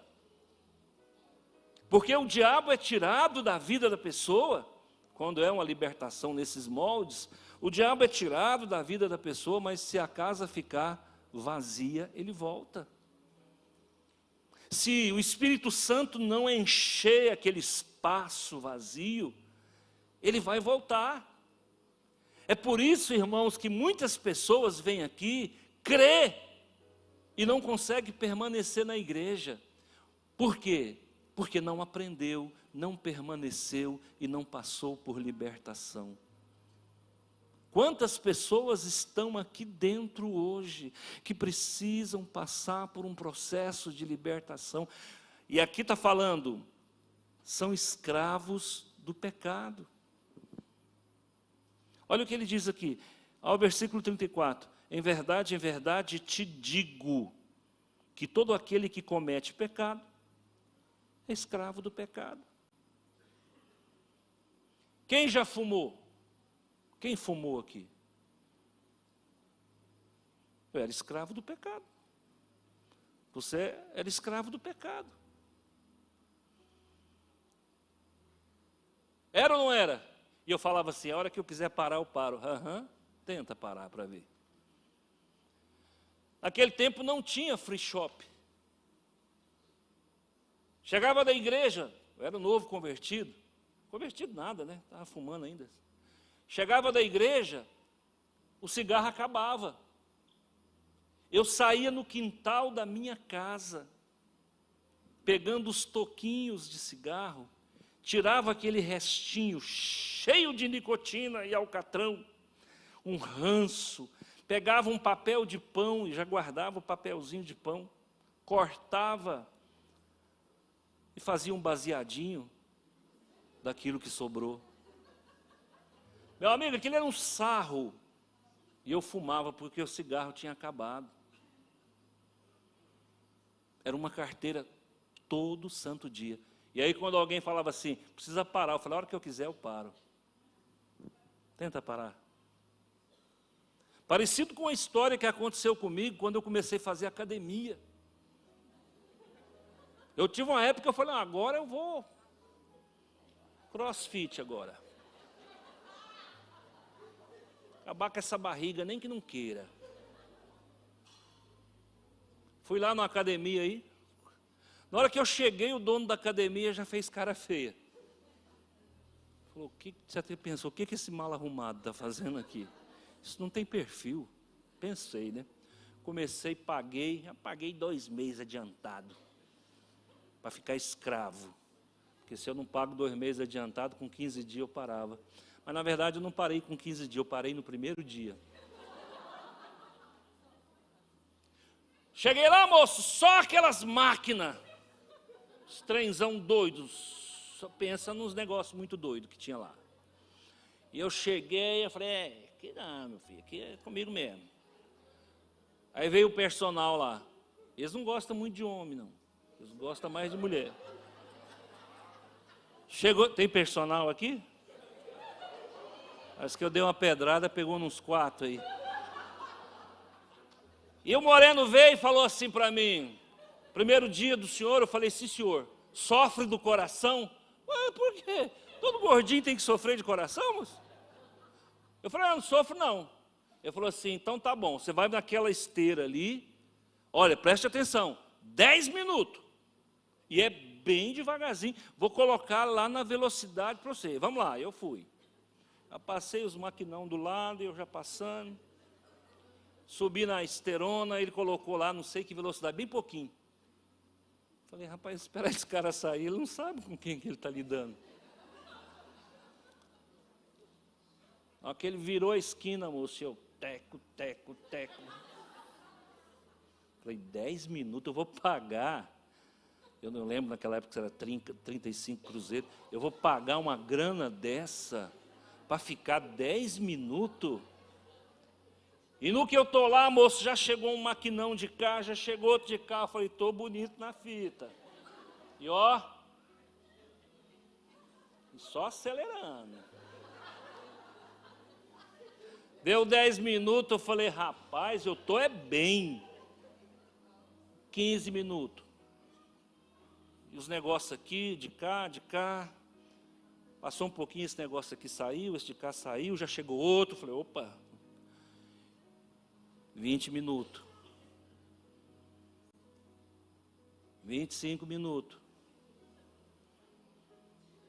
Porque o diabo é tirado da vida da pessoa, quando é uma libertação nesses moldes, O diabo é tirado da vida da pessoa, mas se a casa ficar vazia, ele volta. Se o Espírito Santo não encher aquele espaço vazio, ele vai voltar. É por isso, irmãos, que muitas pessoas vêm aqui, crê, e não conseguem permanecer na igreja. Por quê? Porque não aprendeu, não permaneceu e não passou por libertação. Quantas pessoas estão aqui dentro hoje, que precisam passar por um processo de libertação, e aqui está falando, são escravos do pecado. Olha o que ele diz aqui, ao versículo 34, em verdade te digo, que todo aquele que comete pecado, é escravo do pecado. Quem já fumou? Quem fumou aqui? Eu era escravo do pecado. Você era escravo do pecado. Era ou não era? E eu falava assim, a hora que eu quiser parar, eu paro. Tenta parar para ver. Naquele tempo não tinha free shop. Chegava da igreja, eu era novo convertido. Convertido nada, né? Estava fumando ainda. Chegava da igreja, o cigarro acabava. Eu saía no quintal da minha casa, pegando os toquinhos de cigarro, tirava aquele restinho cheio de nicotina e alcatrão, um ranço, pegava um papel de pão e já guardava o papelzinho de pão, cortava e fazia um baseadinho daquilo que sobrou. Meu amigo, aquilo era um sarro. E eu fumava porque o cigarro tinha acabado. Era uma carteira todo santo dia. E aí quando alguém falava assim, precisa parar, eu falei, a hora que eu quiser eu paro. Tenta parar. Parecido com a história que aconteceu comigo quando eu comecei a fazer academia. Eu tive uma época que eu falei, agora eu vou crossfit agora. Acabar com essa barriga, nem que não queira. Fui lá na academia aí. Na hora que eu cheguei, o dono da academia já fez cara feia. Falou, você até pensou, o que esse mal arrumado está fazendo aqui? Isso não tem perfil. Pensei, né? Comecei, já paguei 2 meses adiantado. Para ficar escravo. Porque se eu não pago 2 meses adiantado, com 15 dias eu parava. Mas, na verdade, eu não parei com 15 dias, eu parei no primeiro dia. Cheguei lá, moço, só aquelas máquinas. Os trenzão doidos. Só pensa nos negócios muito doidos que tinha lá. E eu cheguei e falei, aqui não, meu filho, aqui é comigo mesmo. Aí veio o personal lá. Eles não gostam muito de homem, não. Eles gostam mais de mulher. Chegou, tem personal aqui? Acho que eu dei uma pedrada, pegou nos 4 aí. E o moreno veio e falou assim para mim, primeiro dia do senhor, eu falei, sim senhor, sofre do coração? Ué, por quê? Todo gordinho tem que sofrer de coração, moço? Eu falei, não sofro não. Ele falou assim, então tá bom, você vai naquela esteira ali, olha, preste atenção, 10 minutos. E é bem devagarzinho, vou colocar lá na velocidade para você. Vamos lá, eu fui. Eu passei os maquinão do lado, eu já passando. Subi na esterona, ele colocou lá, não sei que velocidade, bem pouquinho. Falei, rapaz, espera esse cara sair, ele não sabe com quem que ele está lidando. Na hora que ele virou a esquina, moço, eu teco. Falei, 10 minutos, eu vou pagar. Eu não lembro, naquela época era 35 cruzeiros. Eu vou pagar uma grana dessa para ficar 10 minutos. E no que eu estou lá, moço, já chegou um maquinão de cá, já chegou outro de cá. Eu falei, estou bonito na fita. E ó, só acelerando. Deu 10 minutos, eu falei, rapaz, eu estou bem. 15 minutos. E os negócios aqui, de cá. Passou um pouquinho, esse negócio aqui saiu, este cá saiu, já chegou outro. Falei, opa, 20 minutos. 25 minutos.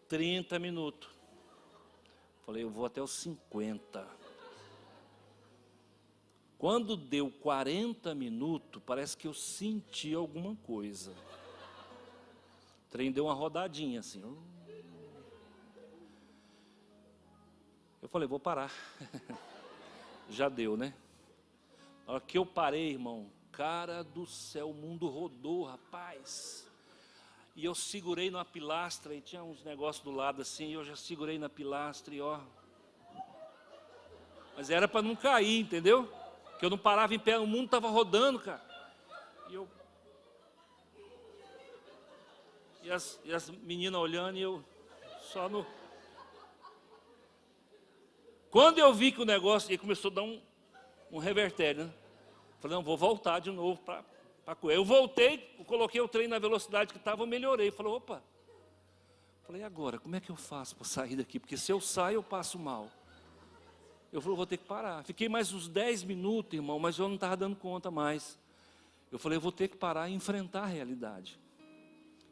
30 minutos. Falei, eu vou até os 50. Quando deu 40 minutos, parece que eu senti alguma coisa. O trem deu uma rodadinha assim. Eu falei, vou parar. Já deu, né? Na hora que eu parei, irmão, cara do céu, o mundo rodou, rapaz. E eu segurei numa pilastra, e tinha uns negócios do lado assim, e eu já segurei na pilastra e ó. Mas era para não cair, entendeu? Porque eu não parava em pé, o mundo estava rodando, cara. E as meninas olhando e eu só no... Quando eu vi que o negócio, ele começou a dar um revertério, né? Falei, não, vou voltar de novo para correr. Eu voltei, coloquei o trem na velocidade que estava, eu melhorei. Falei, opa. Falei, agora, como é que eu faço para sair daqui? Porque se eu sair, eu passo mal. Eu falei, vou ter que parar. Fiquei mais uns 10 minutos, irmão, mas eu não estava dando conta mais. Eu falei, eu vou ter que parar e enfrentar a realidade.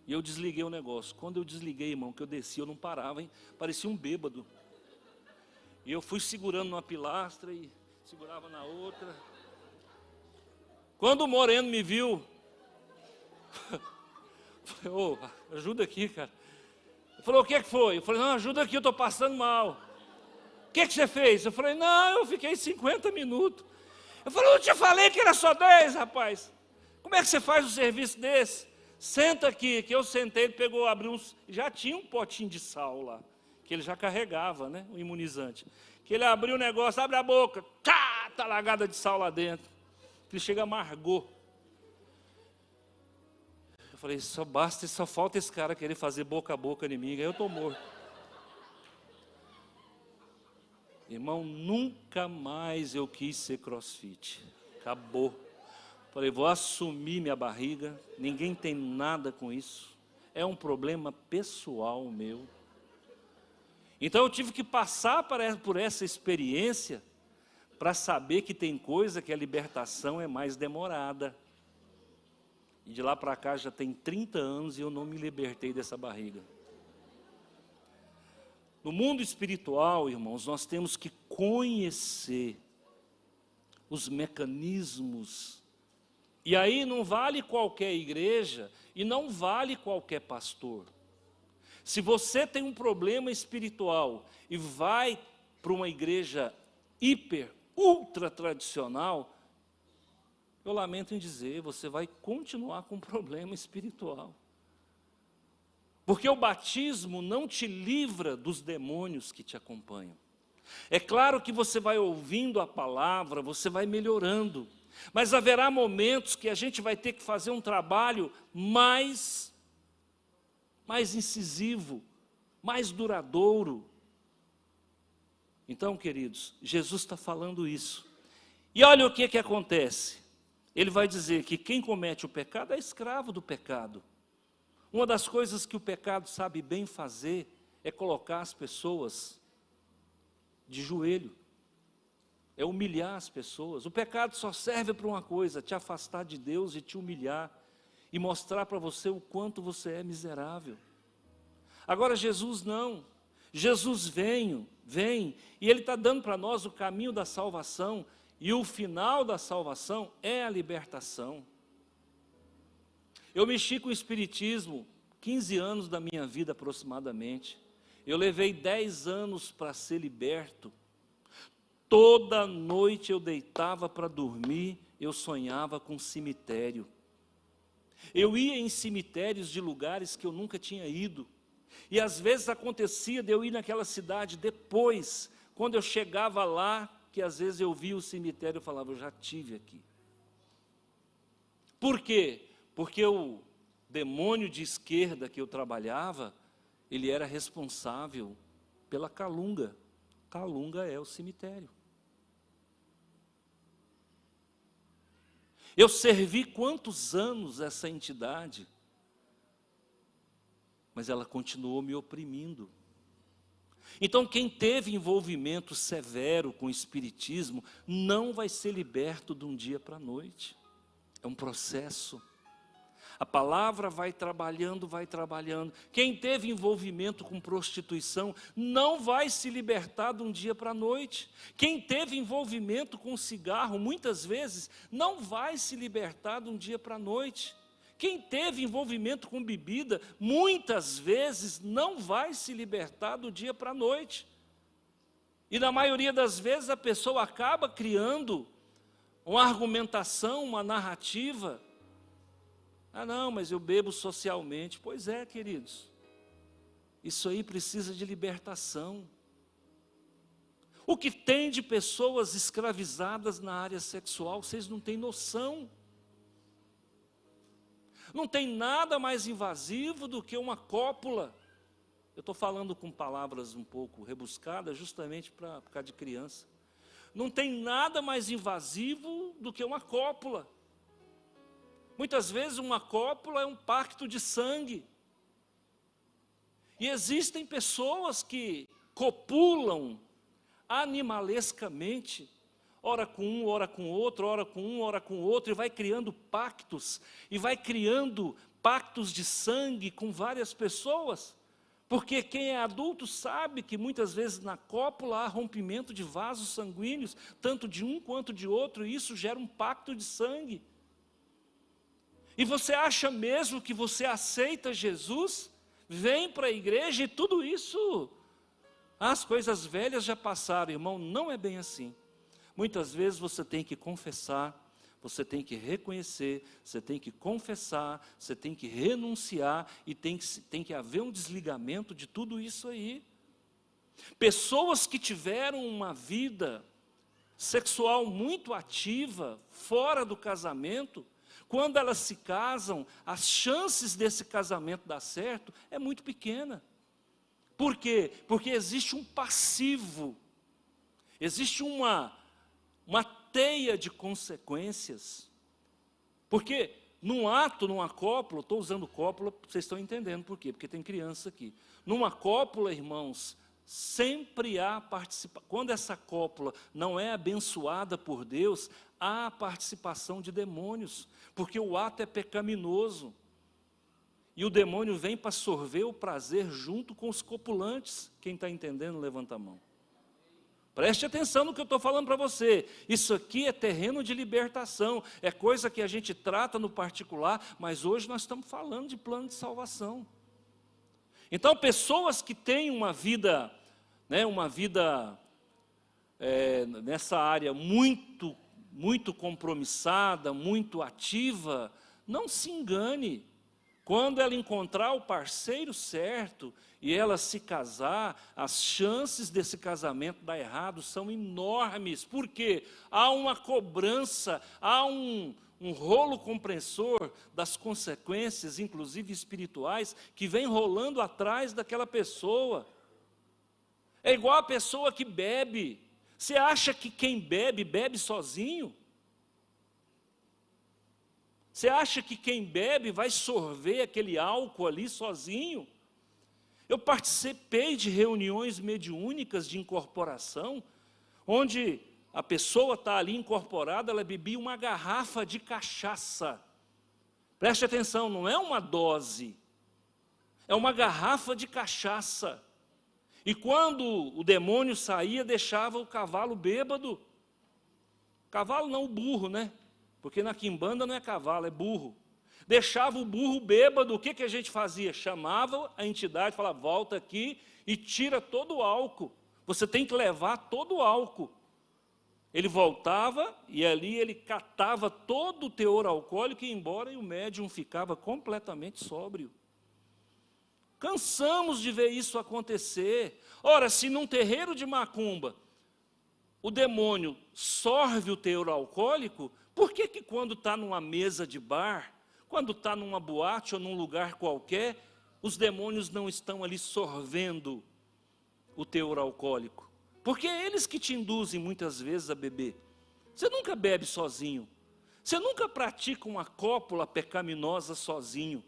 E eu desliguei o negócio. Quando eu desliguei, irmão, que eu desci, eu não parava, hein? Parecia um bêbado. E eu fui segurando numa pilastra e segurava na outra. Quando o Moreno me viu, falei, ô, ajuda aqui, cara. Ele falou, o que é que foi? Eu falei, não, ajuda aqui, eu estou passando mal. O que é que você fez? Eu falei, não, eu fiquei 50 minutos. Eu falei, eu te falei que era só 10, rapaz. Como é que você faz um serviço desse? Senta aqui, que eu sentei, ele pegou, abriu uns, já tinha um potinho de sal lá, que ele já carregava, né, o imunizante. Que ele abriu o negócio, abre a boca, tá lagada de sal lá dentro. Ele chega, amargou. Eu falei, só basta, só falta esse cara querer fazer boca a boca em mim, aí eu estou morto. Irmão, nunca mais eu quis ser crossfit. Acabou. Falei, vou assumir minha barriga, ninguém tem nada com isso. É um problema pessoal meu. Então eu tive que passar por essa experiência para saber que tem coisa que a libertação é mais demorada. E de lá para cá já tem 30 anos e eu não me libertei dessa barriga. No mundo espiritual, irmãos, nós temos que conhecer os mecanismos. E aí não vale qualquer igreja e não vale qualquer pastor. Se você tem um problema espiritual e vai para uma igreja ultra tradicional, eu lamento em dizer, você vai continuar com um problema espiritual. Porque o batismo não te livra dos demônios que te acompanham. É claro que você vai ouvindo a palavra, você vai melhorando. Mas haverá momentos que a gente vai ter que fazer um trabalho mais incisivo, mais duradouro. Então, queridos, Jesus está falando isso. E olha o que acontece. Ele vai dizer que quem comete o pecado é escravo do pecado. Uma das coisas que o pecado sabe bem fazer é colocar as pessoas de joelho, é humilhar as pessoas. O pecado só serve para uma coisa, te afastar de Deus e te humilhar, e mostrar para você o quanto você é miserável. Agora Jesus não, Jesus vem, e Ele está dando para nós o caminho da salvação, e o final da salvação é a libertação. Eu mexi com o espiritismo 15 anos da minha vida aproximadamente. Eu levei 10 anos para ser liberto. Toda noite eu deitava para dormir, eu sonhava com cemitério. Eu ia em cemitérios de lugares que eu nunca tinha ido. E às vezes acontecia de eu ir naquela cidade depois, quando eu chegava lá, que às vezes eu via o cemitério e falava, eu já tive aqui. Por quê? Porque o demônio de esquerda que eu trabalhava, ele era responsável pela calunga. Calunga é o cemitério. Eu servi quantos anos essa entidade, mas ela continuou me oprimindo. Então, quem teve envolvimento severo com o espiritismo não vai ser liberto de um dia para a noite. É um processo. A palavra vai trabalhando, vai trabalhando. Quem teve envolvimento com prostituição não vai se libertar de um dia para a noite. Quem teve envolvimento com cigarro, muitas vezes, não vai se libertar de um dia para a noite. Quem teve envolvimento com bebida, muitas vezes, não vai se libertar do dia para a noite. E na maioria das vezes a pessoa acaba criando uma argumentação, uma narrativa. Ah, não, mas eu bebo socialmente. Pois é, queridos. Isso aí precisa de libertação. O que tem de pessoas escravizadas na área sexual, vocês não têm noção. Não tem nada mais invasivo do que uma cópula. Eu estou falando com palavras um pouco rebuscadas, justamente por causa de criança. Não tem nada mais invasivo do que uma cópula. Muitas vezes uma cópula é um pacto de sangue. E existem pessoas que copulam animalescamente, ora com um, ora com outro, ora com um, ora com outro, e vai criando pactos, e vai criando pactos de sangue com várias pessoas. Porque quem é adulto sabe que muitas vezes na cópula há rompimento de vasos sanguíneos, tanto de um quanto de outro, e isso gera um pacto de sangue. E você acha mesmo que você aceita Jesus, vem para a igreja e tudo isso, as coisas velhas já passaram, irmão, não é bem assim. Muitas vezes você tem que confessar, você tem que reconhecer, você tem que confessar, você tem que renunciar e tem que haver um desligamento de tudo isso aí. Pessoas que tiveram uma vida sexual muito ativa, fora do casamento, quando elas se casam, as chances desse casamento dar certo é muito pequena. Por quê? Porque existe um passivo, existe uma teia de consequências. Porque num ato, numa cópula, estou usando cópula, vocês estão entendendo por quê? Porque tem criança aqui. Numa cópula, irmãos, sempre há participação. Quando essa cópula não é abençoada por Deus, há participação de demônios, porque o ato é pecaminoso. E o demônio vem para sorver o prazer junto com os copulantes. Quem está entendendo, levanta a mão. Preste atenção no que eu estou falando para você. Isso aqui é terreno de libertação, é coisa que a gente trata no particular, mas hoje nós estamos falando de plano de salvação. Então, pessoas que têm uma vida, nessa área muito compromissada, muito ativa, não se engane. Quando ela encontrar o parceiro certo e ela se casar, as chances desse casamento dar errado são enormes. Por quê? Há uma cobrança, há um rolo compressor das consequências, inclusive espirituais, que vem rolando atrás daquela pessoa. É igual a pessoa que bebe. Você acha que quem bebe, bebe sozinho? Você acha que quem bebe vai sorver aquele álcool ali sozinho? Eu participei de reuniões mediúnicas de incorporação, onde a pessoa está ali incorporada, ela bebia uma garrafa de cachaça. Preste atenção, não é uma dose, é uma garrafa de cachaça. E quando o demônio saía, deixava o cavalo bêbado. Cavalo não, o burro, né? Porque na quimbanda não é cavalo, é burro. Deixava o burro bêbado, o que a gente fazia? Chamava a entidade, falava, volta aqui e tira todo o álcool. Você tem que levar todo o álcool. Ele voltava e ali ele catava todo o teor alcoólico e ia embora, e o médium ficava completamente sóbrio. Cansamos de ver isso acontecer. Ora, se num terreiro de macumba o demônio sorve o teor alcoólico, por que quando está numa mesa de bar, quando está numa boate ou num lugar qualquer, os demônios não estão ali sorvendo o teor alcoólico? Porque é eles que te induzem muitas vezes a beber. Você nunca bebe sozinho. Você nunca pratica uma cópula pecaminosa sozinho.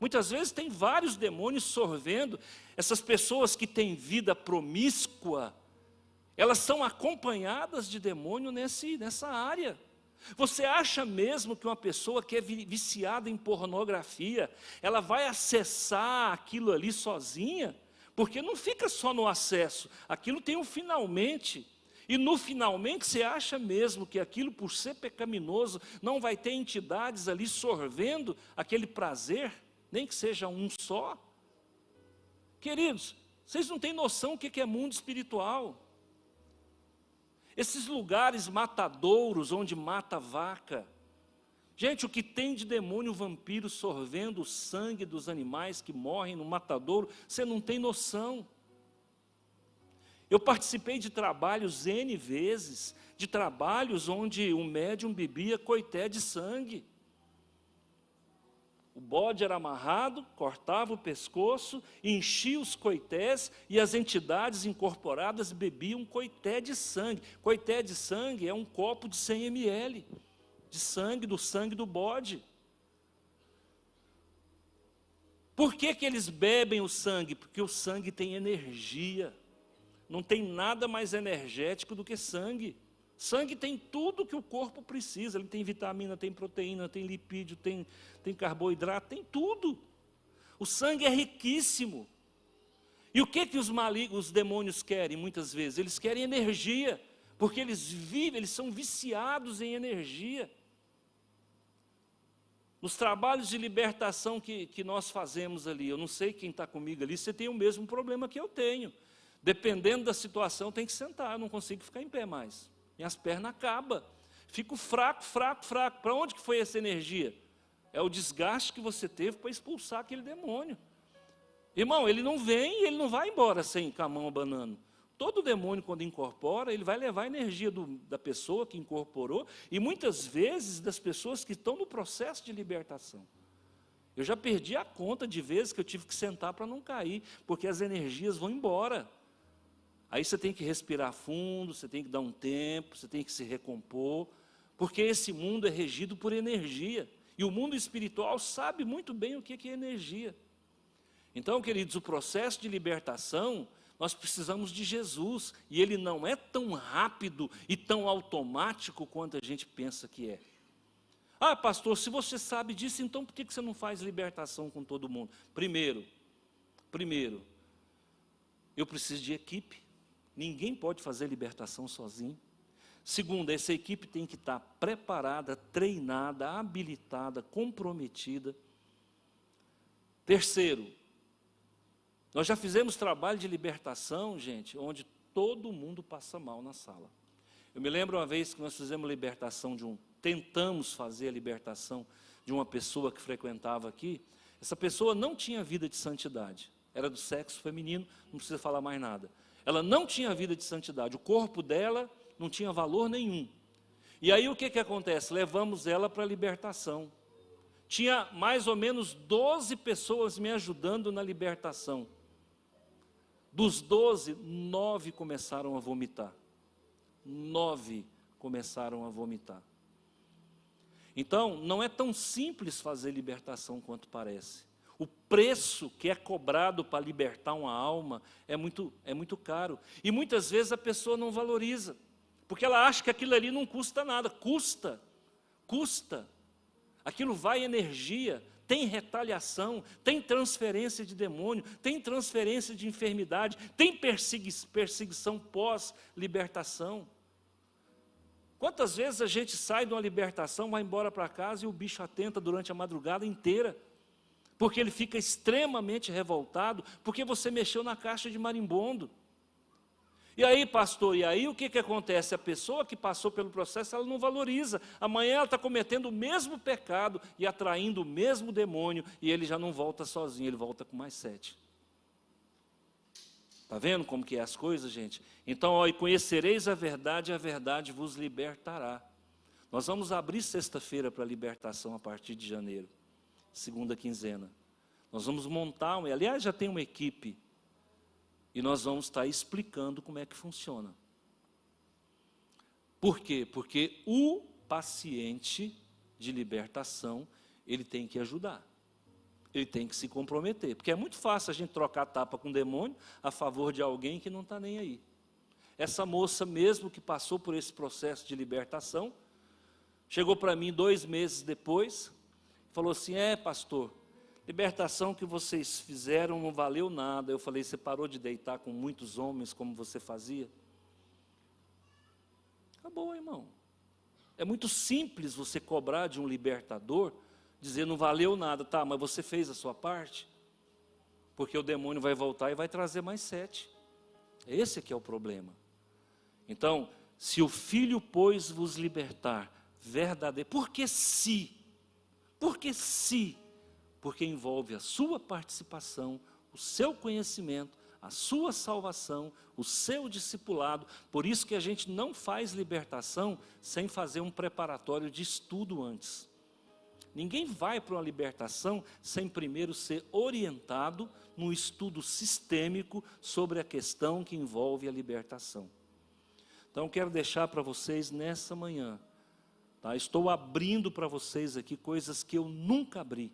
Muitas vezes tem vários demônios sorvendo. Essas pessoas que têm vida promíscua, elas são acompanhadas de demônio nessa área. Você acha mesmo que uma pessoa que é viciada em pornografia, ela vai acessar aquilo ali sozinha? Porque não fica só no acesso, aquilo tem um finalmente. E no finalmente você acha mesmo que aquilo, por ser pecaminoso, não vai ter entidades ali sorvendo aquele prazer, nem que seja um só? Queridos, vocês não têm noção o que é mundo espiritual. Esses lugares matadouros, onde mata vaca. Gente, o que tem de demônio vampiro sorvendo o sangue dos animais que morrem no matadouro, você não tem noção. Eu participei de trabalhos N vezes, de trabalhos onde o médium bebia coité de sangue. O bode era amarrado, cortava o pescoço, enchia os coités e as entidades incorporadas bebiam coité de sangue. Coité de sangue é um copo de 100 ml de sangue, do sangue do bode. Por que eles bebem o sangue? Porque o sangue tem energia. Não tem nada mais energético do que sangue. Sangue tem tudo que o corpo precisa. Ele tem vitamina, tem proteína, tem lipídio, tem carboidrato, tem tudo. O sangue é riquíssimo. E o que os demônios querem muitas vezes? Eles querem energia, porque eles são viciados em energia. Nos trabalhos de libertação que nós fazemos ali, eu não sei quem está comigo ali, você tem o mesmo problema que eu tenho. Dependendo da situação, tem que sentar, eu não consigo ficar em pé mais. Minhas pernas acabam. Fico fraco. Para onde que foi essa energia? É o desgaste que você teve para expulsar aquele demônio. Irmão, ele não vem, ele não vai embora com a mão abanando. Todo demônio, quando incorpora, ele vai levar a energia da pessoa que incorporou, e muitas vezes das pessoas que estão no processo de libertação. Eu já perdi a conta de vezes que eu tive que sentar para não cair, porque as energias vão embora. Aí você tem que respirar fundo, você tem que dar um tempo, você tem que se recompor, porque esse mundo é regido por energia, e o mundo espiritual sabe muito bem o que é energia. Então, queridos, o processo de libertação, nós precisamos de Jesus, e ele não é tão rápido e tão automático quanto a gente pensa que é. Ah, pastor, se você sabe disso, então por que você não faz libertação com todo mundo? Primeiro, eu preciso de equipe. Ninguém pode fazer libertação sozinho. Segundo, essa equipe tem que estar preparada, treinada, habilitada, comprometida. Terceiro, nós já fizemos trabalho de libertação, gente, onde todo mundo passa mal na sala. Eu me lembro uma vez que nós fizemos libertação tentamos fazer a libertação de uma pessoa que frequentava aqui. Essa pessoa não tinha vida de santidade, era do sexo feminino, não precisa falar mais nada. Ela não tinha vida de santidade, o corpo dela não tinha valor nenhum. E aí o que acontece? Levamos ela para a libertação. Tinha mais ou menos 12 pessoas me ajudando na libertação. Dos 12, 9 começaram a vomitar. 9 começaram a vomitar. Então, não é tão simples fazer libertação quanto parece. O preço que é cobrado para libertar uma alma é muito caro. E muitas vezes a pessoa não valoriza, porque ela acha que aquilo ali não custa nada. Custa. Aquilo vai energia, tem retaliação, tem transferência de demônio, tem transferência de enfermidade, tem perseguição pós-libertação. Quantas vezes a gente sai de uma libertação, vai embora para casa e o bicho atenta durante a madrugada inteira, porque ele fica extremamente revoltado, porque você mexeu na caixa de marimbondo. E aí, pastor, o que acontece? A pessoa que passou pelo processo, ela não valoriza. Amanhã ela está cometendo o mesmo pecado e atraindo o mesmo demônio, e ele já não volta sozinho, ele volta com mais 7. Está vendo como que é as coisas, gente? Então, e conhecereis a verdade vos libertará. Nós vamos abrir sexta-feira para a libertação a partir de janeiro, segunda quinzena. Nós vamos montar, aliás, já tem uma equipe, e nós vamos estar explicando como é que funciona. Por quê? Porque o paciente de libertação, ele tem que ajudar. Ele tem que se comprometer, porque é muito fácil a gente trocar tapa com o demônio a favor de alguém que não está nem aí. Essa moça mesmo que passou por esse processo de libertação, chegou para mim 2 meses depois, falou assim, pastor, libertação que vocês fizeram não valeu nada. Eu falei, você parou de deitar com muitos homens como você fazia? Acabou, irmão. É muito simples você cobrar de um libertador, dizer não valeu nada, tá, mas você fez a sua parte? Porque o demônio vai voltar e vai trazer mais 7. Esse é que é o problema. Então, se o Filho, pois, vos libertar, verdadeiro, porque envolve a sua participação, o seu conhecimento, a sua salvação, o seu discipulado. Por isso que a gente não faz libertação sem fazer um preparatório de estudo antes. Ninguém vai para uma libertação sem primeiro ser orientado num estudo sistêmico sobre a questão que envolve a libertação. Então, quero deixar para vocês nessa manhã, tá? Estou abrindo para vocês aqui coisas que eu nunca abri.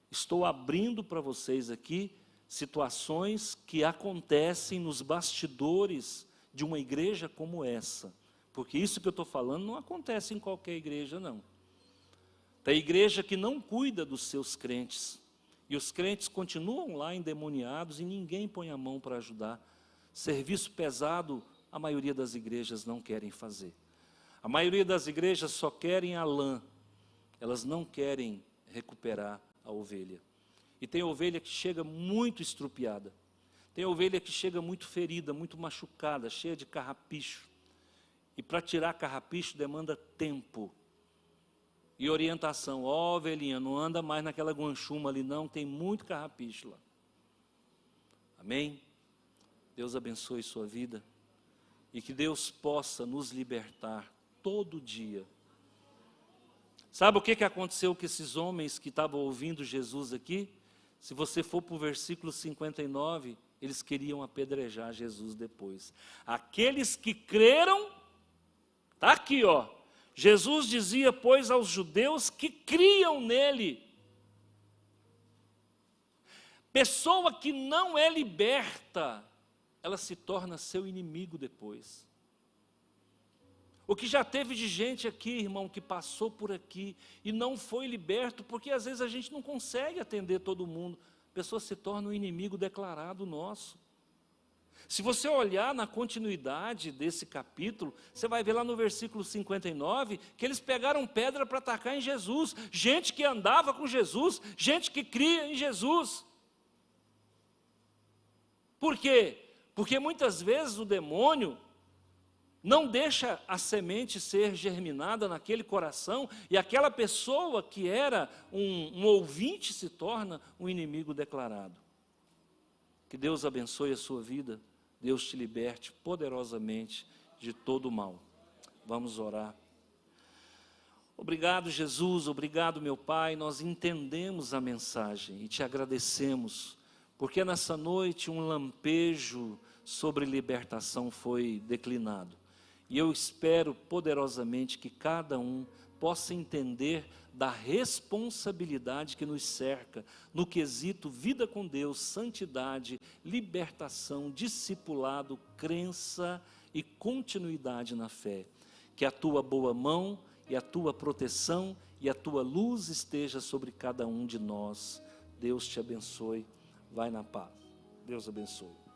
Estou abrindo para vocês aqui situações que acontecem nos bastidores de uma igreja como essa. Porque isso que eu estou falando não acontece em qualquer igreja, não. Tem igreja que não cuida dos seus crentes. E os crentes continuam lá endemoniados e ninguém põe a mão para ajudar. Serviço pesado, a maioria das igrejas não querem fazer. A maioria das igrejas só querem a lã. Elas não querem recuperar a ovelha. E tem ovelha que chega muito estrupiada. Tem ovelha que chega muito ferida, muito machucada, cheia de carrapicho. E para tirar carrapicho demanda tempo. E orientação. Ovelhinha, não anda mais naquela guanchuma ali não, tem muito carrapicho lá. Amém? Deus abençoe sua vida. E que Deus possa nos libertar todo dia. Sabe o que aconteceu com esses homens que estavam ouvindo Jesus aqui? Se você for para o versículo 59, eles queriam apedrejar Jesus depois. Aqueles que creram, está aqui, ó. Jesus dizia, pois, aos judeus que criam nele. Pessoa que não é liberta, ela se torna seu inimigo depois. O que já teve de gente aqui, irmão, que passou por aqui e não foi liberto, porque às vezes a gente não consegue atender todo mundo. A pessoa se torna um inimigo declarado nosso. Se você olhar na continuidade desse capítulo, você vai ver lá no versículo 59, que eles pegaram pedra para atacar em Jesus. Gente que andava com Jesus, gente que cria em Jesus. Por quê? Porque muitas vezes o demônio não deixa a semente ser germinada naquele coração, e aquela pessoa que era um ouvinte se torna um inimigo declarado. Que Deus abençoe a sua vida, Deus te liberte poderosamente de todo o mal. Vamos orar. Obrigado, Jesus, obrigado, meu Pai, nós entendemos a mensagem e te agradecemos, porque nessa noite um lampejo sobre libertação foi declinado. E eu espero poderosamente que cada um possa entender da responsabilidade que nos cerca no quesito vida com Deus, santidade, libertação, discipulado, crença e continuidade na fé. Que a tua boa mão e a tua proteção e a tua luz esteja sobre cada um de nós. Deus te abençoe. Vai na paz. Deus abençoe.